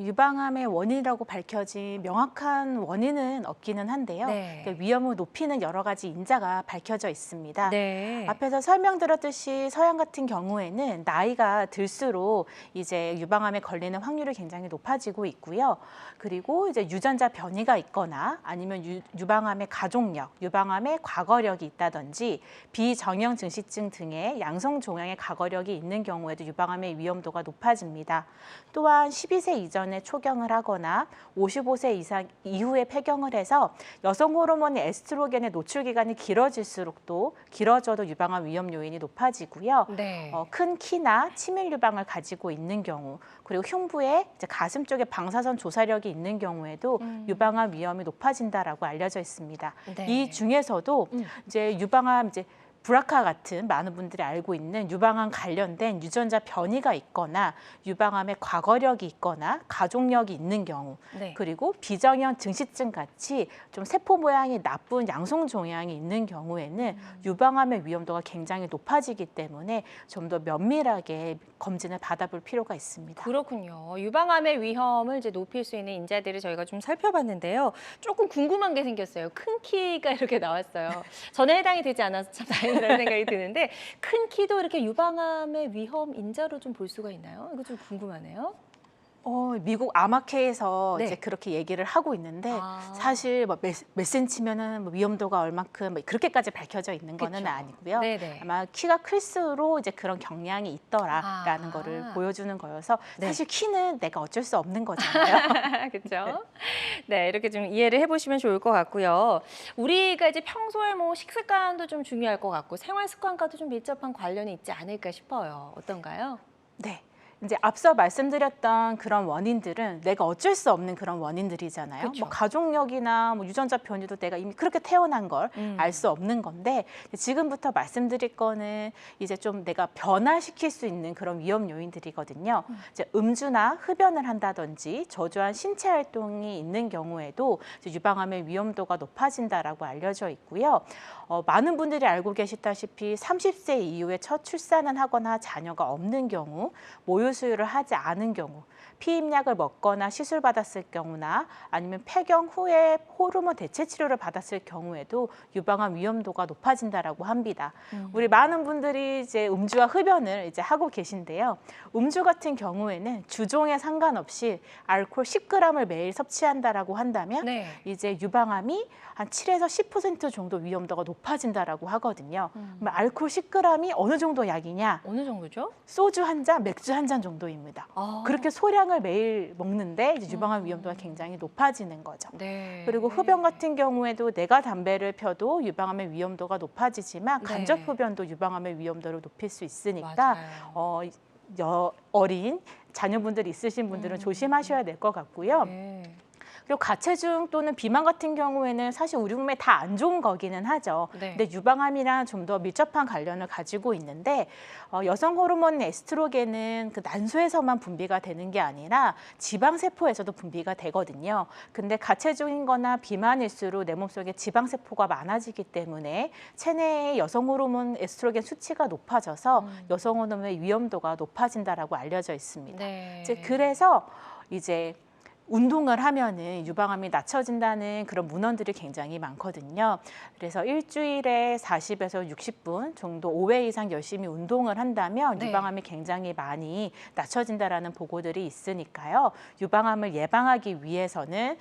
유방암의 원인이라고 밝혀진 명확한 원인은 없기는 한데요. 네. 그러니까 위험을 높이는 여러 가지 인자가 밝혀져 있습니다. 네. 앞에서 설명드렸듯이 서양 같은 경우에는 나이가 들수록 이제 유방암에 걸리는 확률이 굉장히 높아지고 있고요. 그리고 이제 유전자 변이가 있거나 아니면 유방암의 가족력, 유방암의 과거력이 있다든지 비정형 증식증 등의 양성 종양의 과거력이 있는 경우에도 유방암의 위험도가 높아집니다. 또한 12세 이전에 초경을 하거나 55세 이상 이후에 폐경을 해서 여성 호르몬의 에스트로겐의 노출 기간이 길어질수록 길어져도 유방암 위험 요인이 높아지고요. 네. 큰 키나 치밀 유방을 가지고 있는 경우, 그리고 흉부에 이제 가슴 쪽에 방사선 조사력이 있는 경우에도 유방암 위험이 높아진다라고 알려져 있습니다. 네. 이 중에서도 이제 유방암 브라카 같은 많은 분들이 알고 있는 유방암 관련된 유전자 변이가 있거나 유방암의 과거력이 있거나 가족력이 있는 경우 네. 그리고 비정형 증식증 같이 좀 세포 모양이 나쁜 양성 종양이 있는 경우에는 유방암의 위험도가 굉장히 높아지기 때문에 좀 더 면밀하게 검진을 받아볼 필요가 있습니다. 그렇군요. 유방암의 위험을 이제 높일 수 있는 인자들을 저희가 좀 살펴봤는데요. 조금 궁금한 게 생겼어요. 큰 키가 이렇게 나왔어요. 전에 해당이 되지 않아서 참 다행이라는 생각이 드는데 큰 키도 이렇게 유방암의 위험 인자로 좀 볼 수가 있나요? 이거 좀 궁금하네요. 미국 암학회에서 네. 이제 그렇게 얘기를 하고 있는데 아. 사실 몇 센치면은 위험도가 얼만큼 그렇게까지 밝혀져 있는 거는 그쵸. 아니고요. 네네. 아마 키가 클수록 이제 그런 경향이 있더라라는 아. 거를 보여주는 거여서 네. 사실 키는 내가 어쩔 수 없는 거잖아요. 그렇죠. 네, 이렇게 좀 이해를 해보시면 좋을 것 같고요. 우리가 이제 평소에 뭐 식습관도 좀 중요할 것 같고 생활 습관과도 좀 밀접한 관련이 있지 않을까 싶어요. 어떤가요? 네. 이제 앞서 말씀드렸던 그런 원인들은 내가 어쩔 수 없는 그런 원인들이잖아요. 그쵸. 뭐 가족력이나 뭐 유전자 변이도 내가 이미 그렇게 태어난 걸 알 수 없는 건데 지금부터 말씀드릴 거는 이제 좀 내가 변화시킬 수 있는 그런 위험 요인들이거든요. 이제 음주나 흡연을 한다든지 저조한 신체 활동이 있는 경우에도 이제 유방암의 위험도가 높아진다라고 알려져 있고요. 많은 분들이 알고 계시다시피 30세 이후에 첫 출산을 하거나 자녀가 없는 경우, 모유 수유를 하지 않은 경우, 피임약을 먹거나 시술 받았을 경우나 아니면 폐경 후에 호르몬 대체 치료를 받았을 경우에도 유방암 위험도가 높아진다라고 합니다. 우리 많은 분들이 이제 음주와 흡연을 이제 하고 계신데요. 음주 같은 경우에는 주종에 상관없이 알코올 10g을 매일 섭취한다라고 한다면 네. 이제 유방암이 한 7에서 10% 정도 위험도가 높아진다라고 하거든요. 그럼 알코올 10g이 어느 정도 약이냐? 어느 정도죠? 소주 한 잔, 맥주 한 잔 정도입니다. 아. 그렇게 소량을 매일 먹는데 이제 유방암 위험도가 굉장히 높아지는 거죠. 네. 그리고 흡연 같은 경우에도 내가 담배를 펴도 유방암의 위험도가 높아지지만 네. 간접 흡연도 유방암의 위험도를 높일 수 있으니까 맞아요. 어린 자녀분들이 있으신 분들은 조심하셔야 될 것 같고요. 네. 그리고 가체중 또는 비만 같은 경우에는 사실 우리 몸에 다 안 좋은 거기는 하죠. 네. 근데 유방암이랑 좀 더 밀접한 관련을 가지고 있는데 여성 호르몬 에스트로겐은 그 난소에서만 분비가 되는 게 아니라 지방 세포에서도 분비가 되거든요. 근데 가체중인 거나 비만일수록 내 몸속에 지방 세포가 많아지기 때문에 체내의 여성 호르몬 에스트로겐 수치가 높아져서 여성 호르몬의 위험도가 높아진다라고 알려져 있습니다. 네. 이제 그래서 이제 운동을 하면은 유방암이 낮춰진다는 그런 문헌들이 굉장히 많거든요. 그래서 일주일에 40에서 60분 정도 5회 이상 열심히 운동을 한다면 네. 유방암이 굉장히 많이 낮춰진다라는 보고들이 있으니까요. 유방암을 예방하기 위해서는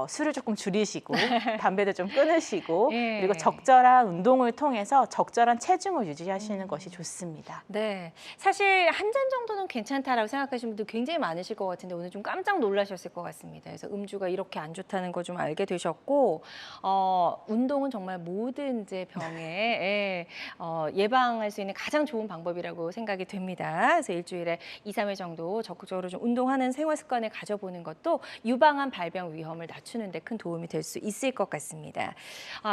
술을 조금 줄이시고 담배도 좀 끊으시고 예. 그리고 적절한 운동을 통해서 적절한 체중을 유지하시는 것이 좋습니다. 네, 사실 한 잔 정도는 괜찮다라고 생각하시는 분들 굉장히 많으실 것 같은데 오늘 좀 깜짝 놀라셨을 것 같습니다. 그래서 음주가 이렇게 안 좋다는 거 좀 알게 되셨고 운동은 정말 모든 이제 병에 예방할 수 있는 가장 좋은 방법이라고 생각이 됩니다. 그래서 일주일에 2, 3회 정도 적극적으로 좀 운동하는 생활 습관을 가져보는 것도 유방암 발병 위험을 낮추는 데 큰 도움이 될 수 있을 것 같습니다.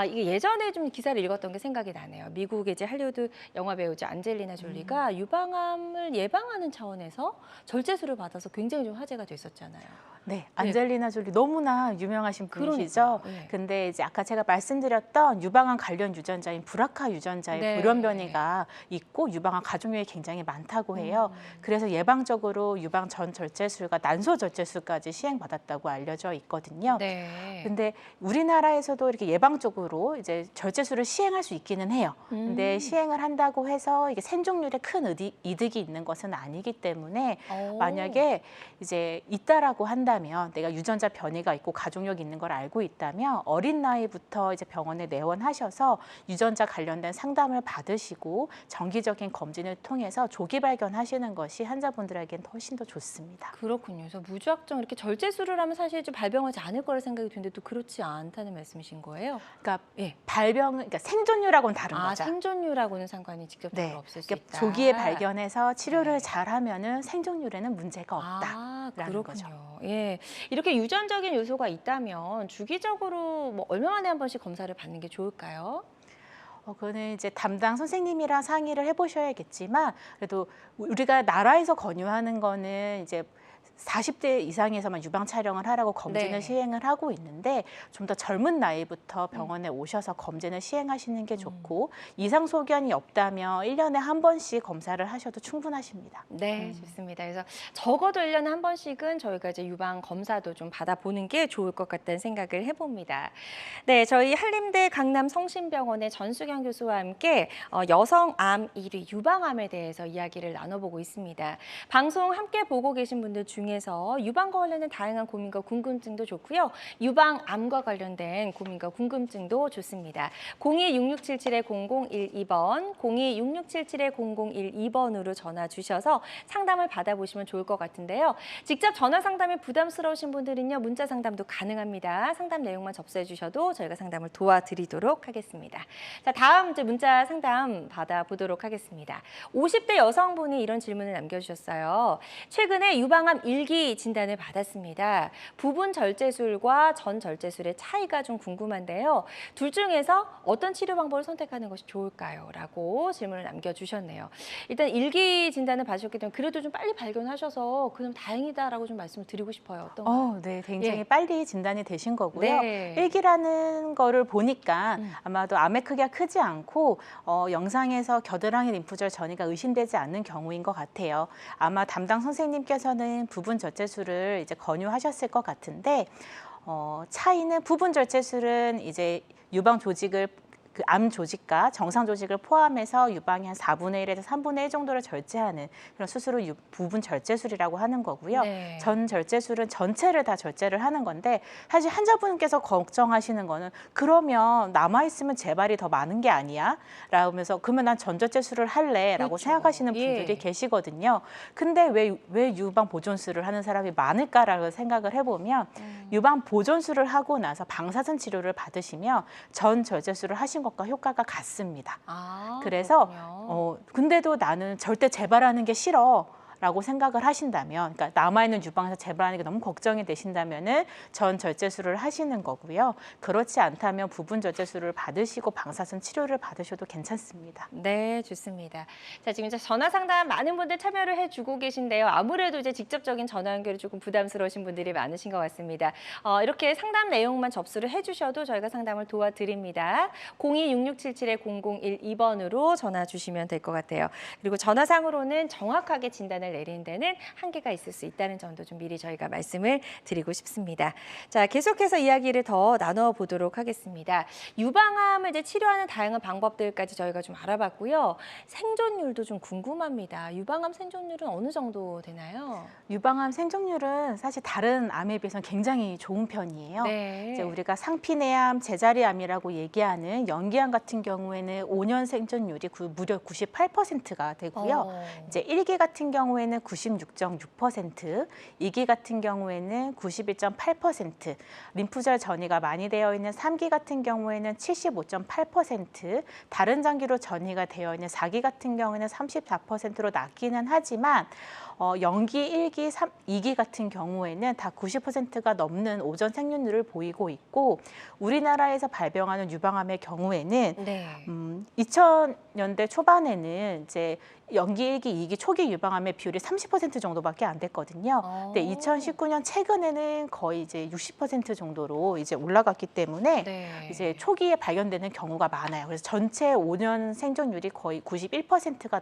이게 예전에 좀 기사를 읽었던 게 생각이 나네요. 미국의 이제 할리우드 영화 배우죠. 안젤리나 졸리가 유방암을 예방하는 차원에서 절제술을 받아서 굉장히 좀 화제가 됐었잖아요. 네, 안젤리나 졸리 너무나 유명하신 분이시죠. 그러니까요. 네. 근데 이제 아까 제가 말씀드렸던 유방암 관련 유전자인 브라카 유전자의 네. 돌연 변이가 있고 유방암 가족력이 굉장히 많다고 해요. 그래서 예방적으로 유방 전 절제술과 난소 절제술까지 시행받았다고 알려져 있거든요. 네. 근데 우리나라에서도 이렇게 예방적으로 이제 절제술을 시행할 수 있기는 해요. 근데 시행을 한다고 해서 이게 생존율에 큰 이득이 있는 것은 아니기 때문에 만약에 이제 있다라고 한다면 내가 유전자 변이가 있고 가족력이 있는 걸 알고 있다면 어린 나이부터 이제 병원에 내원하셔서 유전자 관련된 상담을 받으시고 정기적인 검진을 통해서 조기 발견하시는 것이 환자분들에겐 훨씬 더 좋습니다. 그렇군요. 그래서 무작정 이렇게 절제술을 하면 사실 좀 발병하지 않을 거라 생각이 드는데 또 그렇지 않다는 말씀이신 거예요? 그러니까 예. 그러니까 생존율하고는 다른 거죠. 생존율하고는 상관이 직접적으로 네, 없을 수 그러니까 있다. 조기에 발견해서 치료를 네. 잘하면은 생존율에는 문제가 없다라는 그렇군요. 거죠. 예, 이렇게 유전적인 요소가 있다면 주기적으로 뭐 얼마 만에 한 번씩 검사를 받는 게 좋을까요? 그거는 이제 담당 선생님이랑 상의를 해보셔야겠지만 그래도 우리가 나라에서 권유하는 거는 이제 40대 이상에서만 유방 촬영을 하라고 검진을 네. 시행을 하고 있는데 좀 더 젊은 나이부터 병원에 오셔서 검진을 시행하시는 게 좋고 이상 소견이 없다면 1년에 한 번씩 검사를 하셔도 충분하십니다. 네, 좋습니다. 그래서 적어도 1년에 한 번씩은 저희가 이제 유방 검사도 좀 받아보는 게 좋을 것 같다는 생각을 해봅니다. 네, 저희 한림대 강남 성심병원의 전수경 교수와 함께 여성암 1위 유방암에 대해서 이야기를 나눠보고 있습니다. 방송 함께 보고 계신 분들 중에서 유방과 관련된 다양한 고민과 궁금증도 좋고요. 유방암과 관련된 고민과 궁금증도 좋습니다. 02-6677-0012번, 02-6677-0012번으로 전화 주셔서 상담을 받아보시면 좋을 것 같은데요. 직접 전화 상담이 부담스러우신 분들은요, 문자 상담도 가능합니다. 상담 내용만 접수해 주셔도 저희가 상담을 도와드리도록 하겠습니다. 자, 다음 이제 문자 상담 받아보도록 하겠습니다. 50대 여성분이 이런 질문을 남겨주셨어요. 최근에 유방암 1기 진단을 받았습니다. 부분 절제술과 전 절제술의 차이가 좀 궁금한데요. 둘 중에서 어떤 치료 방법을 선택하는 것이 좋을까요? 라고 질문을 남겨주셨네요. 일단 1기 진단을 받으셨기 때문에 그래도 좀 빨리 발견하셔서 그럼 다행이다라고 좀 말씀을 드리고 싶어요. 어떤가요? 네, 굉장히 예. 빨리 진단이 되신 거고요. 네. 1기라는 거를 보니까 아마도 암의 크기가 크지 않고 영상에서 겨드랑이 림프절 전이가 의심되지 않는 경우인 것 같아요. 아마 담당 선생님께서는 부분 절제술을 이제 권유하셨을 것 같은데 차이는 부분 절제술은 이제 유방 조직을 그 암 조직과 정상 조직을 포함해서 유방의 한 4분의 1에서 3분의 1 정도를 절제하는 그런 수술을 부분 절제술이라고 하는 거고요. 네. 전 절제술은 전체를 다 절제를 하는 건데 사실 환자분께서 걱정하시는 거는 그러면 남아있으면 재발이 더 많은 게 아니야? 라면서 그러면 난 전절제술을 할래? 라고 그렇죠. 생각하시는 분들이 예. 계시거든요. 근데 왜 유방 보존술을 하는 사람이 많을까라고 생각을 해보면 유방 보존술을 하고 나서 방사선 치료를 받으시면 전 절제술을 하신 것과 효과가 같습니다. 그래서 그렇군요. 근데도 나는 절대 재발하는 게 싫어. 라고 생각을 하신다면, 그러니까 남아있는 유방에서 재발하는 게 너무 걱정이 되신다면은 전 절제술을 하시는 거고요. 그렇지 않다면 부분 절제술을 받으시고 방사선 치료를 받으셔도 괜찮습니다. 네, 좋습니다. 자, 지금 이제 전화 상담 많은 분들 참여를 해주고 계신데요. 아무래도 이제 직접적인 전화 연결이 조금 부담스러우신 분들이 많으신 것 같습니다. 이렇게 상담 내용만 접수를 해주셔도 저희가 상담을 도와드립니다. 02-6677-0012번으로 전화 주시면 될 것 같아요. 그리고 전화상으로는 정확하게 진단을 내리는 데는 한계가 있을 수 있다는 점도 좀 미리 저희가 말씀을 드리고 싶습니다. 자, 계속해서 이야기를 더 나눠보도록 하겠습니다. 유방암을 이제 치료하는 다양한 방법들까지 저희가 좀 알아봤고요. 생존율도 좀 궁금합니다. 유방암 생존율은 어느 정도 되나요? 유방암 생존율은 사실 다른 암에 비해서는 굉장히 좋은 편이에요. 네. 이제 우리가 상피내암, 제자리암이라고 얘기하는 연기암 같은 경우에는 5년 생존율이 무려 98%가 되고요. 이제 1기 같은 경우에는 96.6%, 2기 같은 경우에는 91.8%, 림프절 전이가 많이 되어 있는 3기 같은 경우에는 75.8%, 다른 장기로 전이가 되어 있는 4기 같은 경우에는 34%로 낮기는 하지만 연기 1기, 2기 같은 경우에는 다 90%가 넘는 오전 생존율을 보이고 있고 우리나라에서 발병하는 유방암의 경우에는 네. 2000년대 초반에는 이제 연기 1기, 2기 초기 유방암의 비율이 30% 정도밖에 안 됐거든요. 근데 2019년 최근에는 거의 이제 60% 정도로 이제 올라갔기 때문에 네. 이제 초기에 발견되는 경우가 많아요. 그래서 전체 5년 생존율이 거의 91%가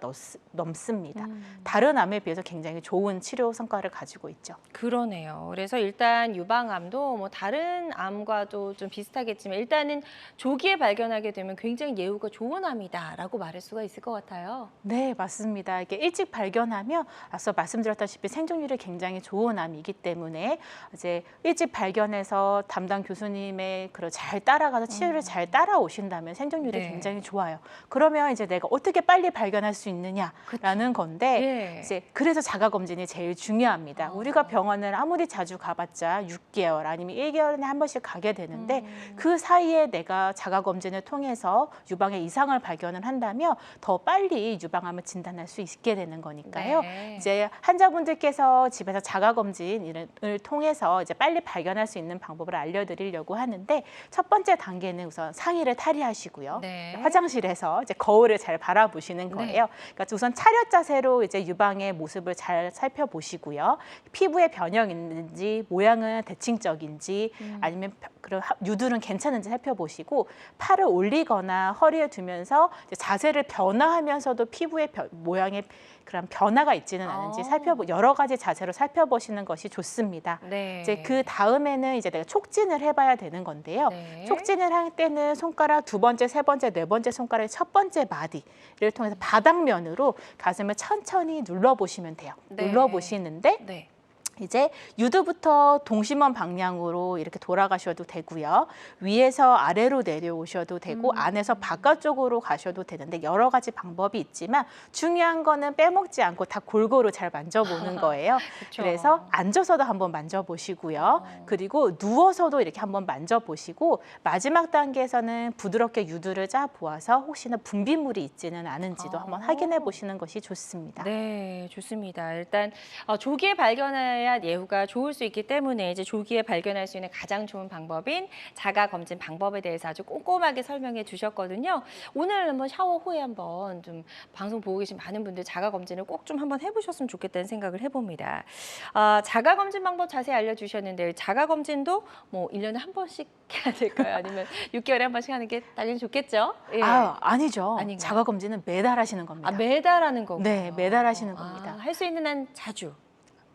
넘습니다. 다른 암에 비해서 굉장히 좋은 치료 성과를 가지고 있죠. 그러네요. 그래서 일단 유방암도 뭐 다른 암과도 좀 비슷하겠지만 일단은 조기에 발견하게 되면 굉장히 예후가 좋은 암이다라고 말할 수가 있을 것 같아요. 네, 맞습니다. 이게 일찍 발견하면 앞서 말씀드렸다시피 생존율이 굉장히 좋은 암이기 때문에 이제 일찍 발견해서 담당 교수님의 그걸 잘 따라가서 치료를 잘 따라오신다면 생존율이 네. 굉장히 좋아요. 그러면 이제 내가 어떻게 빨리 발견할 수 있느냐라는 건데 예. 이제 그래서 자가 검진이 제일 중요합니다. 우리가 병원을 아무리 자주 가봤자 6개월 아니면 1개월에 한 번씩 가게 되는데 그 사이에 내가 자가 검진을 통해서 유방의 이상을 발견을 한다면 더 빨리 유방암을 진단할 수 있게 되는 거니까요. 네. 이제 환자분들께서 집에서 자가 검진을 통해서 이제 빨리 발견할 수 있는 방법을 알려드리려고 하는데 첫 번째 단계는 우선 상의를 탈의하시고요. 네. 화장실에서 이제 거울을 잘 바라보시는 거예요. 그러니까 우선 차렷 자세로 이제 유방의 모습을 잘 살펴보시고요. 피부에 변형 있는지, 모양은 대칭적인지, 아니면 그런 유두는 괜찮은지 살펴보시고 팔을 올리거나 허리에 두면서 이제 자세를 변화하면서도 피부의 모양에 그런 변화가 있지는 않은지 여러 가지 자세로 살펴보시는 것이 좋습니다. 네. 이제 그 다음에는 이제 내가 촉진을 해봐야 되는 건데요. 네. 촉진을 할 때는 손가락 2번째, 3번째, 4번째 손가락의 첫 번째 마디를 통해서 바닥면으로 가슴을 천천히 눌러보시면 돼요. 네. 눌러보시는데 네. 이제 유두부터 동심원 방향으로 이렇게 돌아가셔도 되고요. 위에서 아래로 내려오셔도 되고 안에서 바깥쪽으로 가셔도 되는데 여러 가지 방법이 있지만 중요한 거는 빼먹지 않고 다 골고루 잘 만져보는 거예요. 그쵸. 그래서 앉아서도 한번 만져보시고요. 그리고 누워서도 이렇게 한번 만져보시고 마지막 단계에서는 부드럽게 유두를 짜 보아서 혹시나 분비물이 있지는 않은지도 한번 확인해 보시는 것이 좋습니다. 네, 좋습니다. 일단 조기에 발견해야 예후가 좋을 수 있기 때문에 이제 조기에 발견할 수 있는 가장 좋은 방법인 자가 검진 방법에 대해서 아주 꼼꼼하게 설명해 주셨거든요. 오늘 한번 샤워 후에 한번 좀 방송 보고 계신 많은 분들 자가 검진을 꼭 좀 한번 해보셨으면 좋겠다는 생각을 해봅니다. 자가 검진 방법 자세히 알려주셨는데 자가 검진도 뭐 1년에 한 번씩 해야 될까요? 아니면 6개월에 한 번씩 하는 게 당연히 좋겠죠? 예. 아니죠. 아닌가요? 자가 검진은 매달 하시는 겁니다. 매달 하는 거군요. 네, 매달 하시는 겁니다. 할 수 있는 한 자주.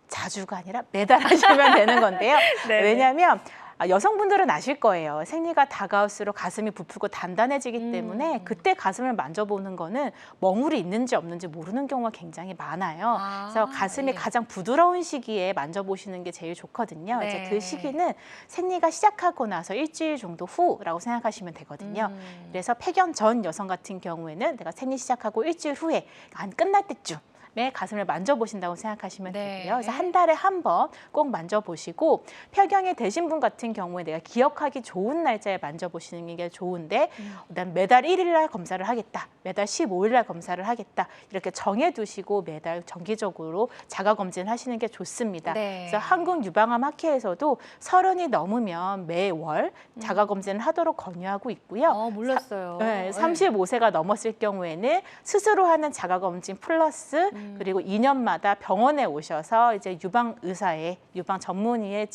자주가 아니라 매달 하시면 되는 건데요. 네. 왜냐하면 여성분들은 아실 거예요. 생리가 다가올수록 가슴이 부풀고 단단해지기 때문에 그때 가슴을 만져보는 거는 멍울이 있는지 없는지 모르는 경우가 굉장히 많아요. 그래서 가슴이 예. 가장 부드러운 시기에 만져보시는 게 제일 좋거든요. 네. 이제 그 시기는 생리가 시작하고 나서 일주일 정도 후라고 생각하시면 되거든요. 그래서 폐경 전 여성 같은 경우에는 내가 생리 시작하고 일주일 후에 한 끝날 때쯤 가슴을 만져보신다고 생각하시면 네. 되고요. 그래서 한 달에 한 번 꼭 만져보시고 폐경이 되신 분 같은 경우에 내가 기억하기 좋은 날짜에 만져보시는 게 좋은데 난 매달 1일 날 검사를 하겠다. 매달 15일 날 검사를 하겠다. 이렇게 정해두시고 매달 정기적으로 자가검진 하시는 게 좋습니다. 네. 그래서 한국유방암학회에서도 30이 넘으면 매월 자가검진을 하도록 권유하고 있고요. 몰랐어요. 네, 35세가 넘었을 경우에는 스스로 하는 자가검진 플러스 그리고 2년마다 병원에 오셔서 이제 유방 의사의 유방 전문의의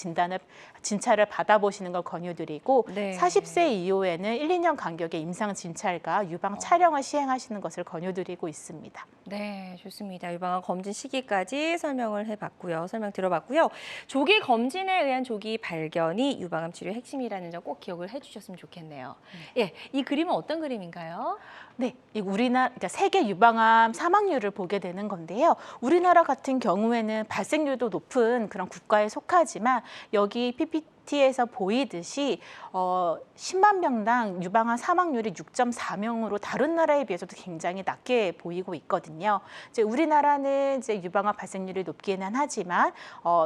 진찰을 받아보시는 걸 권유드리고 네. 40세 이후에는 1, 2년 간격의 임상 진찰과 유방 촬영을 시행하시는 것을 권유드리고 있습니다. 네, 좋습니다. 유방암 검진 시기까지 설명을 해봤고요. 설명 들어봤고요. 조기 검진에 의한 조기 발견이 유방암 치료의 핵심이라는 점 꼭 기억을 해주셨으면 좋겠네요. 예, 이 그림은 어떤 그림인가요? 네, 이 그러니까 세계 유방암 사망률을 보게 되는 건데요. 우리나라 같은 경우에는 발생률도 높은 그런 국가에 속하지만 여기 PPT에서 보이듯이 10만 명당 유방암 사망률이 6.4명으로 다른 나라에 비해서도 굉장히 낮게 보이고 있거든요. 이제 우리나라는 이제 유방암 발생률이 높기는 하지만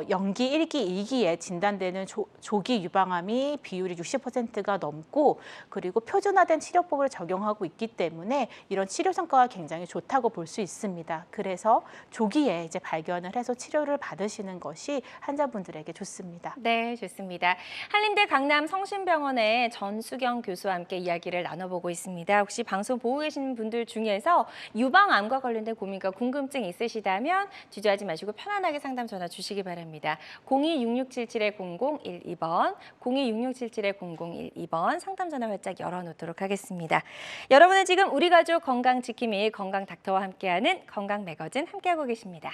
연기 1기, 2기에 진단되는 조기 유방암이 비율이 60%가 넘고 그리고 표준화된 치료법을 적용하고 있기 때문에 이런 치료 성과가 굉장히 좋다고 볼 수 있습니다. 그래서 조기에 이제 발견을 해서 치료를 받으시는 것이 환자분들에게 좋습니다. 네, 좋습니다. 한림대 강남 성심병원의 전수경 교수와 함께 이야기를 나눠보고 있습니다. 혹시 방송 보고 계시는 분들 중에서 유방암과 관련된 고민과 궁금증 있으시다면 주저하지 마시고 편안하게 상담 전화 주시기 바랍니다. 02-6677-0012번, 02-6677-0012번 상담 전화 활짝 열어놓도록 하겠습니다. 여러분은 지금 우리 가족 건강 지킴이 건강 닥터와 함께하는 건강 매거진 함께하고 계십니다.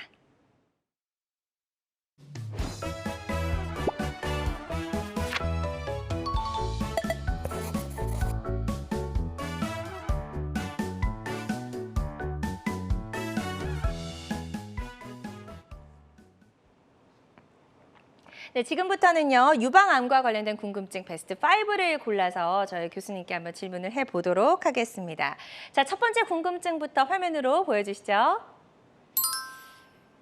네, 지금부터는요, 유방암과 관련된 궁금증 베스트 5를 골라서 저희 교수님께 한번 질문을 해보도록 하겠습니다. 자, 첫 번째 궁금증부터 화면으로 보여주시죠.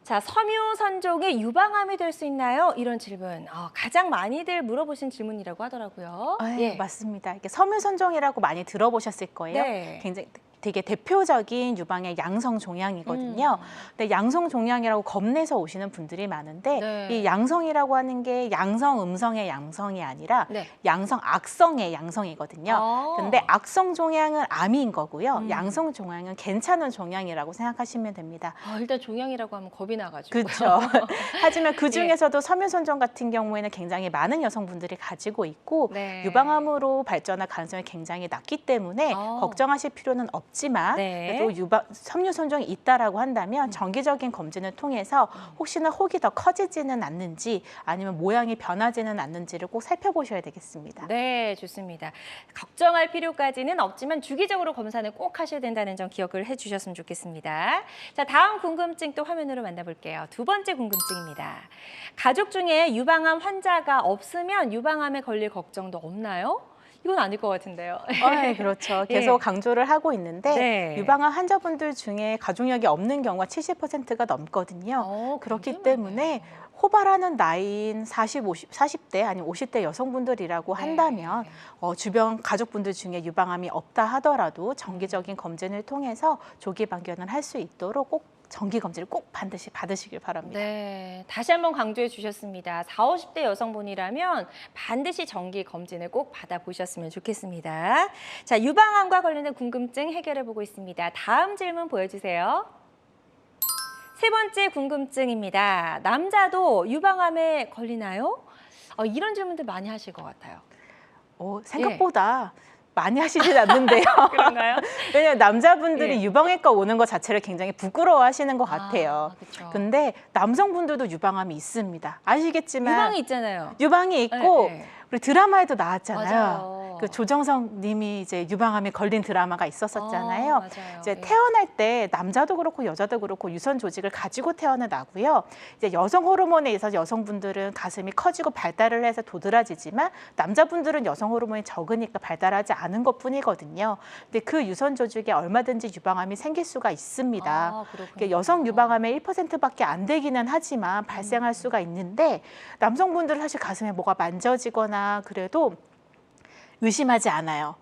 자, 섬유선종이 유방암이 될 수 있나요? 이런 질문. 가장 많이들 물어보신 질문이라고 하더라고요. 네, 맞습니다. 이게 섬유선종이라고 많이 들어보셨을 거예요. 네. 굉장히 되게 대표적인 유방의 양성 종양이거든요. 근데 양성 종양이라고 겁내서 오시는 분들이 많은데 네. 이 양성이라고 하는 게 양성 음성의 양성이 아니라 네. 양성 악성의 양성이거든요. 근데 악성 종양은 암인 거고요. 양성 종양은 괜찮은 종양이라고 생각하시면 됩니다. 일단 종양이라고 하면 겁이 나가지고. 그렇죠. 하지만 그 중에서도 섬유선종 같은 경우에는 굉장히 많은 여성분들이 가지고 있고 네. 유방암으로 발전할 가능성이 굉장히 낮기 때문에 걱정하실 필요는 없다. 없지만 네. 그래도 섬유손종이 있다라고 한다면 정기적인 검진을 통해서 혹시나 혹이 더 커지지는 않는지 아니면 모양이 변하지는 않는지를 꼭 살펴보셔야 되겠습니다. 네, 좋습니다. 걱정할 필요까지는 없지만 주기적으로 검사는 꼭 하셔야 된다는 점 기억을 해주셨으면 좋겠습니다. 자, 다음 궁금증 또 화면으로 만나볼게요. 두 번째 궁금증입니다. 가족 중에 유방암 환자가 없으면 유방암에 걸릴 걱정도 없나요? 이건 아닐 것 같은데요. 네, 그렇죠. 계속 강조를 하고 있는데 네. 유방암 환자분들 중에 가족력이 없는 경우가 70%가 넘거든요. 그렇기 때문에 호발하는 나이인 40대 아니면 50대 여성분들이라고 한다면 주변 가족분들 중에 유방암이 없다 하더라도 정기적인 검진을 통해서 조기 발견을 할 수 있도록 꼭 정기 검진을 꼭 반드시 받으시길 바랍니다. 네, 다시 한번 강조해 주셨습니다. 40, 50대 여성분이라면 반드시 정기 검진을 꼭 받아보셨으면 좋겠습니다. 자, 유방암과 관련된 궁금증 해결해 보고 있습니다. 다음 질문 보여주세요. 세 번째 궁금증입니다. 남자도 유방암에 걸리나요? 이런 질문들 많이 하실 것 같아요. 생각보다 많이 하시진 않는데요. 그런가요? 왜냐하면 남자분들이 예. 유방외과 오는 것 자체를 굉장히 부끄러워하시는 것 같아요. 그렇죠. 근데 남성분들도 유방암이 있습니다. 아시겠지만 유방이 있잖아요. 유방이 있고 네. 우리 드라마에도 나왔잖아요. 맞아요. 그 조정석 님이 이제 유방암에 걸린 드라마가 있었었잖아요. 맞아요. 이제 태어날 때 남자도 그렇고 여자도 그렇고 유선 조직을 가지고 태어나고요. 이제 여성 호르몬에 의해서 여성분들은 가슴이 커지고 발달을 해서 도드라지지만 남자분들은 여성 호르몬이 적으니까 발달하지 않은 것뿐이거든요. 근데 그 유선 조직에 얼마든지 유방암이 생길 수가 있습니다. 그렇군요. 여성 유방암의 1%밖에 안 되기는 하지만 발생할 수가 있는데 남성분들은 사실 가슴에 뭐가 만져지거나 그래도 의심하지 않아요.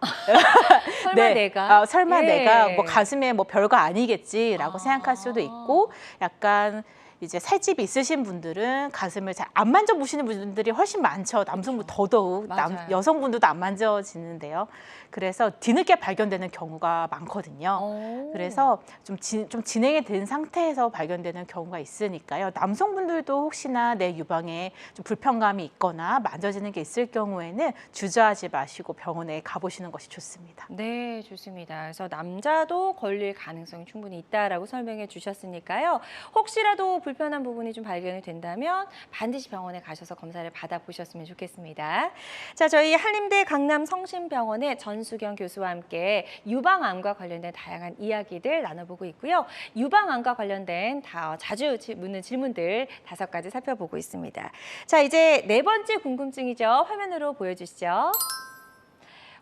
설마 내가? 설마 예. 내가 뭐 가슴에 뭐 별거 아니겠지라고 생각할 수도 있고 약간 이제 살집이 있으신 분들은 가슴을 잘 안 만져보시는 분들이 훨씬 많죠. 남성분 더더욱 맞아요. 여성분들도 안 만져지는데요. 그래서 뒤늦게 발견되는 경우가 많거든요. 그래서 좀 진행이 된 상태에서 발견되는 경우가 있으니까요. 남성분들도 혹시나 내 유방에 좀 불편감이 있거나 만져지는 게 있을 경우에는 주저하지 마시고 병원에 가보시는 것이 좋습니다. 네, 좋습니다. 그래서 남자도 걸릴 가능성이 충분히 있다라고 설명해 주셨으니까요. 혹시라도 불편한 부분이 좀 발견이 된다면 반드시 병원에 가셔서 검사를 받아보셨으면 좋겠습니다. 자, 저희 한림대 강남성심병원의 전수경 교수와 함께 유방암과 관련된 다양한 이야기들 나눠보고 있고요. 유방암과 관련된 자주 묻는 질문들 5가지 살펴보고 있습니다. 자, 이제 네 번째 궁금증이죠. 화면으로 보여주시죠.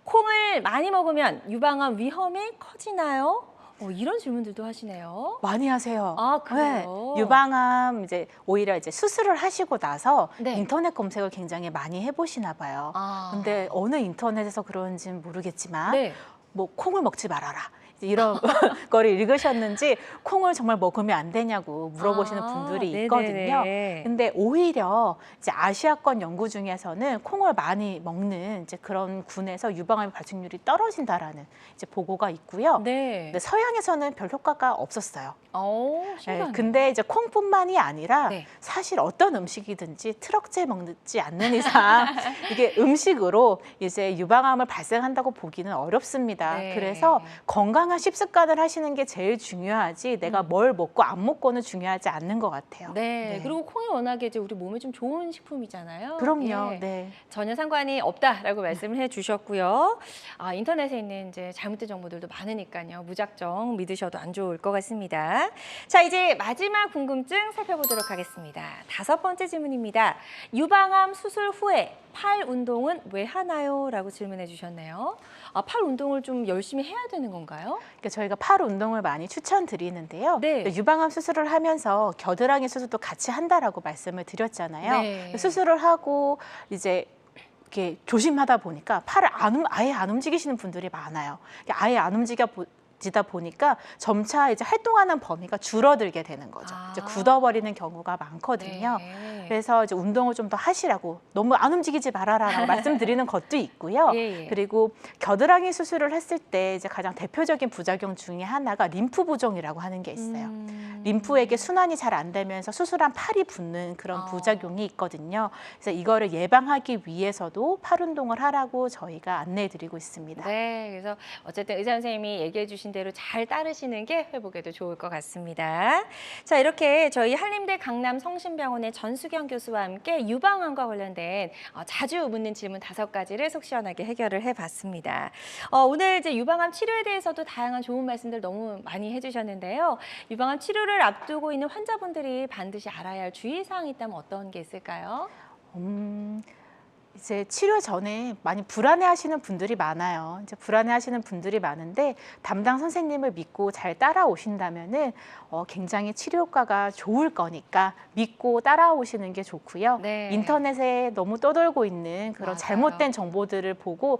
콩을 많이 먹으면 유방암 위험이 커지나요? 이런 질문들도 하시네요. 많이 하세요. 그래요? 유방암 오히려 수술을 하시고 나서 네. 인터넷 검색을 굉장히 많이 해보시나 봐요. 근데 어느 인터넷에서 그런지는 모르겠지만 네. 뭐 콩을 먹지 말아라. 이런 거를 읽으셨는지 콩을 정말 먹으면 안 되냐고 물어보시는 분들이 있거든요. 네네네. 근데 오히려 이제 아시아권 연구 중에서는 콩을 많이 먹는 그런 군에서 유방암 발생률이 떨어진다라는 보고가 있고요. 네. 근데 서양에서는 별 효과가 없었어요. 신기하네요. 근데 이제 콩뿐만이 아니라 네. 사실 어떤 음식이든지 트럭째 먹지 않는 이상 이게 음식으로 이제 유방암을 발생한다고 보기는 어렵습니다. 네. 그래서 건강한 식습관을 하시는 게 제일 중요하지 내가 뭘 먹고 안 먹고는 중요하지 않는 것 같아요. 네. 그리고 콩이 워낙에 이제 우리 몸에 좀 좋은 식품이잖아요. 그럼요. 예. 네. 전혀 상관이 없다라고 말씀을 해주셨고요. 인터넷에 있는 이제 잘못된 정보들도 많으니까요. 무작정 믿으셔도 안 좋을 것 같습니다. 자, 이제 마지막 궁금증 살펴보도록 하겠습니다. 5번째 질문입니다. 유방암 수술 후에 팔 운동은 왜 하나요? 라고 질문해 주셨네요. 팔 운동을 좀 열심히 해야 되는 건가요? 그러니까 저희가 팔 운동을 많이 추천드리는데요. 네. 유방암 수술을 하면서 겨드랑이 수술도 같이 한다라고 말씀을 드렸잖아요. 네. 수술을 하고 이제 이렇게 조심하다 보니까 팔을 아예 안 움직이시는 분들이 많아요. 아예 안 움직여지다 보니까 점차 이제 활동하는 범위가 줄어들게 되는 거죠. 이제 굳어버리는 경우가 많거든요. 네. 그래서 이제 운동을 좀 더 하시라고 너무 안 움직이지 말아라라고 말씀드리는 것도 있고요. 예. 그리고 겨드랑이 수술을 했을 때 이제 가장 대표적인 부작용 중에 하나가 림프 부종이라고 하는 게 있어요. 림프에게 순환이 잘 안 되면서 수술한 팔이 붓는 그런 부작용이 있거든요. 그래서 이거를 예방하기 위해서도 팔 운동을 하라고 저희가 안내해드리고 있습니다. 네, 그래서 어쨌든 의사 선생님이 얘기해 주신 주신 대로 잘 따르시는 게 회복에도 좋을 것 같습니다. 자, 이렇게 저희 한림대 강남성심병원의 전수경 교수와 함께 유방암과 관련된 자주 묻는 질문 5가지를 속 시원하게 해결을 해봤습니다. 오늘 이제 유방암 치료에 대해서도 다양한 좋은 말씀들 너무 많이 해주셨는데요. 유방암 치료를 앞두고 있는 환자분들이 반드시 알아야 할 주의사항이 있다면 어떤 게 있을까요? 이제 치료 전에 많이 불안해하시는 분들이 많아요. 이제 불안해하시는 분들이 많은데 담당 선생님을 믿고 잘 따라오신다면은 굉장히 치료 효과가 좋을 거니까 믿고 따라오시는 게 좋고요. 네. 인터넷에 너무 떠돌고 있는 그런 맞아요. 잘못된 정보들을 보고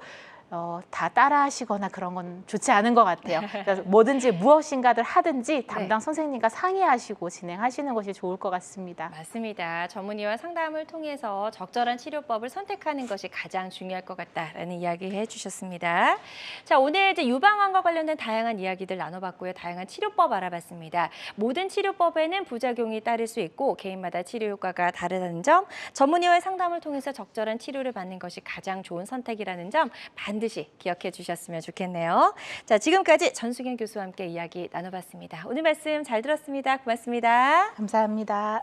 다 따라하시거나 그런 건 좋지 않은 것 같아요. 그래서 뭐든지 무엇인가를 하든지 담당 선생님과 상의하시고 진행하시는 것이 좋을 것 같습니다. 맞습니다. 전문의와 상담을 통해서 적절한 치료법을 선택하는 것이 가장 중요할 것 같다라는 이야기 해주셨습니다. 자, 오늘 이제 유방암과 관련된 다양한 이야기들 나눠봤고요. 다양한 치료법 알아봤습니다. 모든 치료법에는 부작용이 따를 수 있고 개인마다 치료 효과가 다르다는 점, 전문의와의 상담을 통해서 적절한 치료를 받는 것이 가장 좋은 선택이라는 점 반드시 기억해 주셨으면 좋겠네요. 자, 지금까지 전수경 교수와 함께 이야기 나눠봤습니다. 오늘 말씀 잘 들었습니다. 고맙습니다. 감사합니다.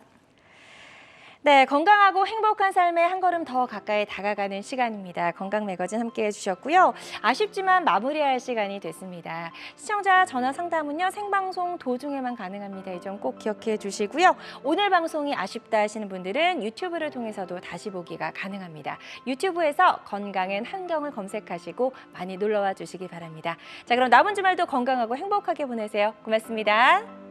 네, 건강하고 행복한 삶에 한 걸음 더 가까이 다가가는 시간입니다. 건강 매거진 함께 해주셨고요. 아쉽지만 마무리할 시간이 됐습니다. 시청자 전화 상담은요, 생방송 도중에만 가능합니다. 이 점 꼭 기억해 주시고요. 오늘 방송이 아쉽다 하시는 분들은 유튜브를 통해서도 다시 보기가 가능합니다. 유튜브에서 건강은 한경을 검색하시고 많이 놀러와 주시기 바랍니다. 자, 그럼 남은 주말도 건강하고 행복하게 보내세요. 고맙습니다.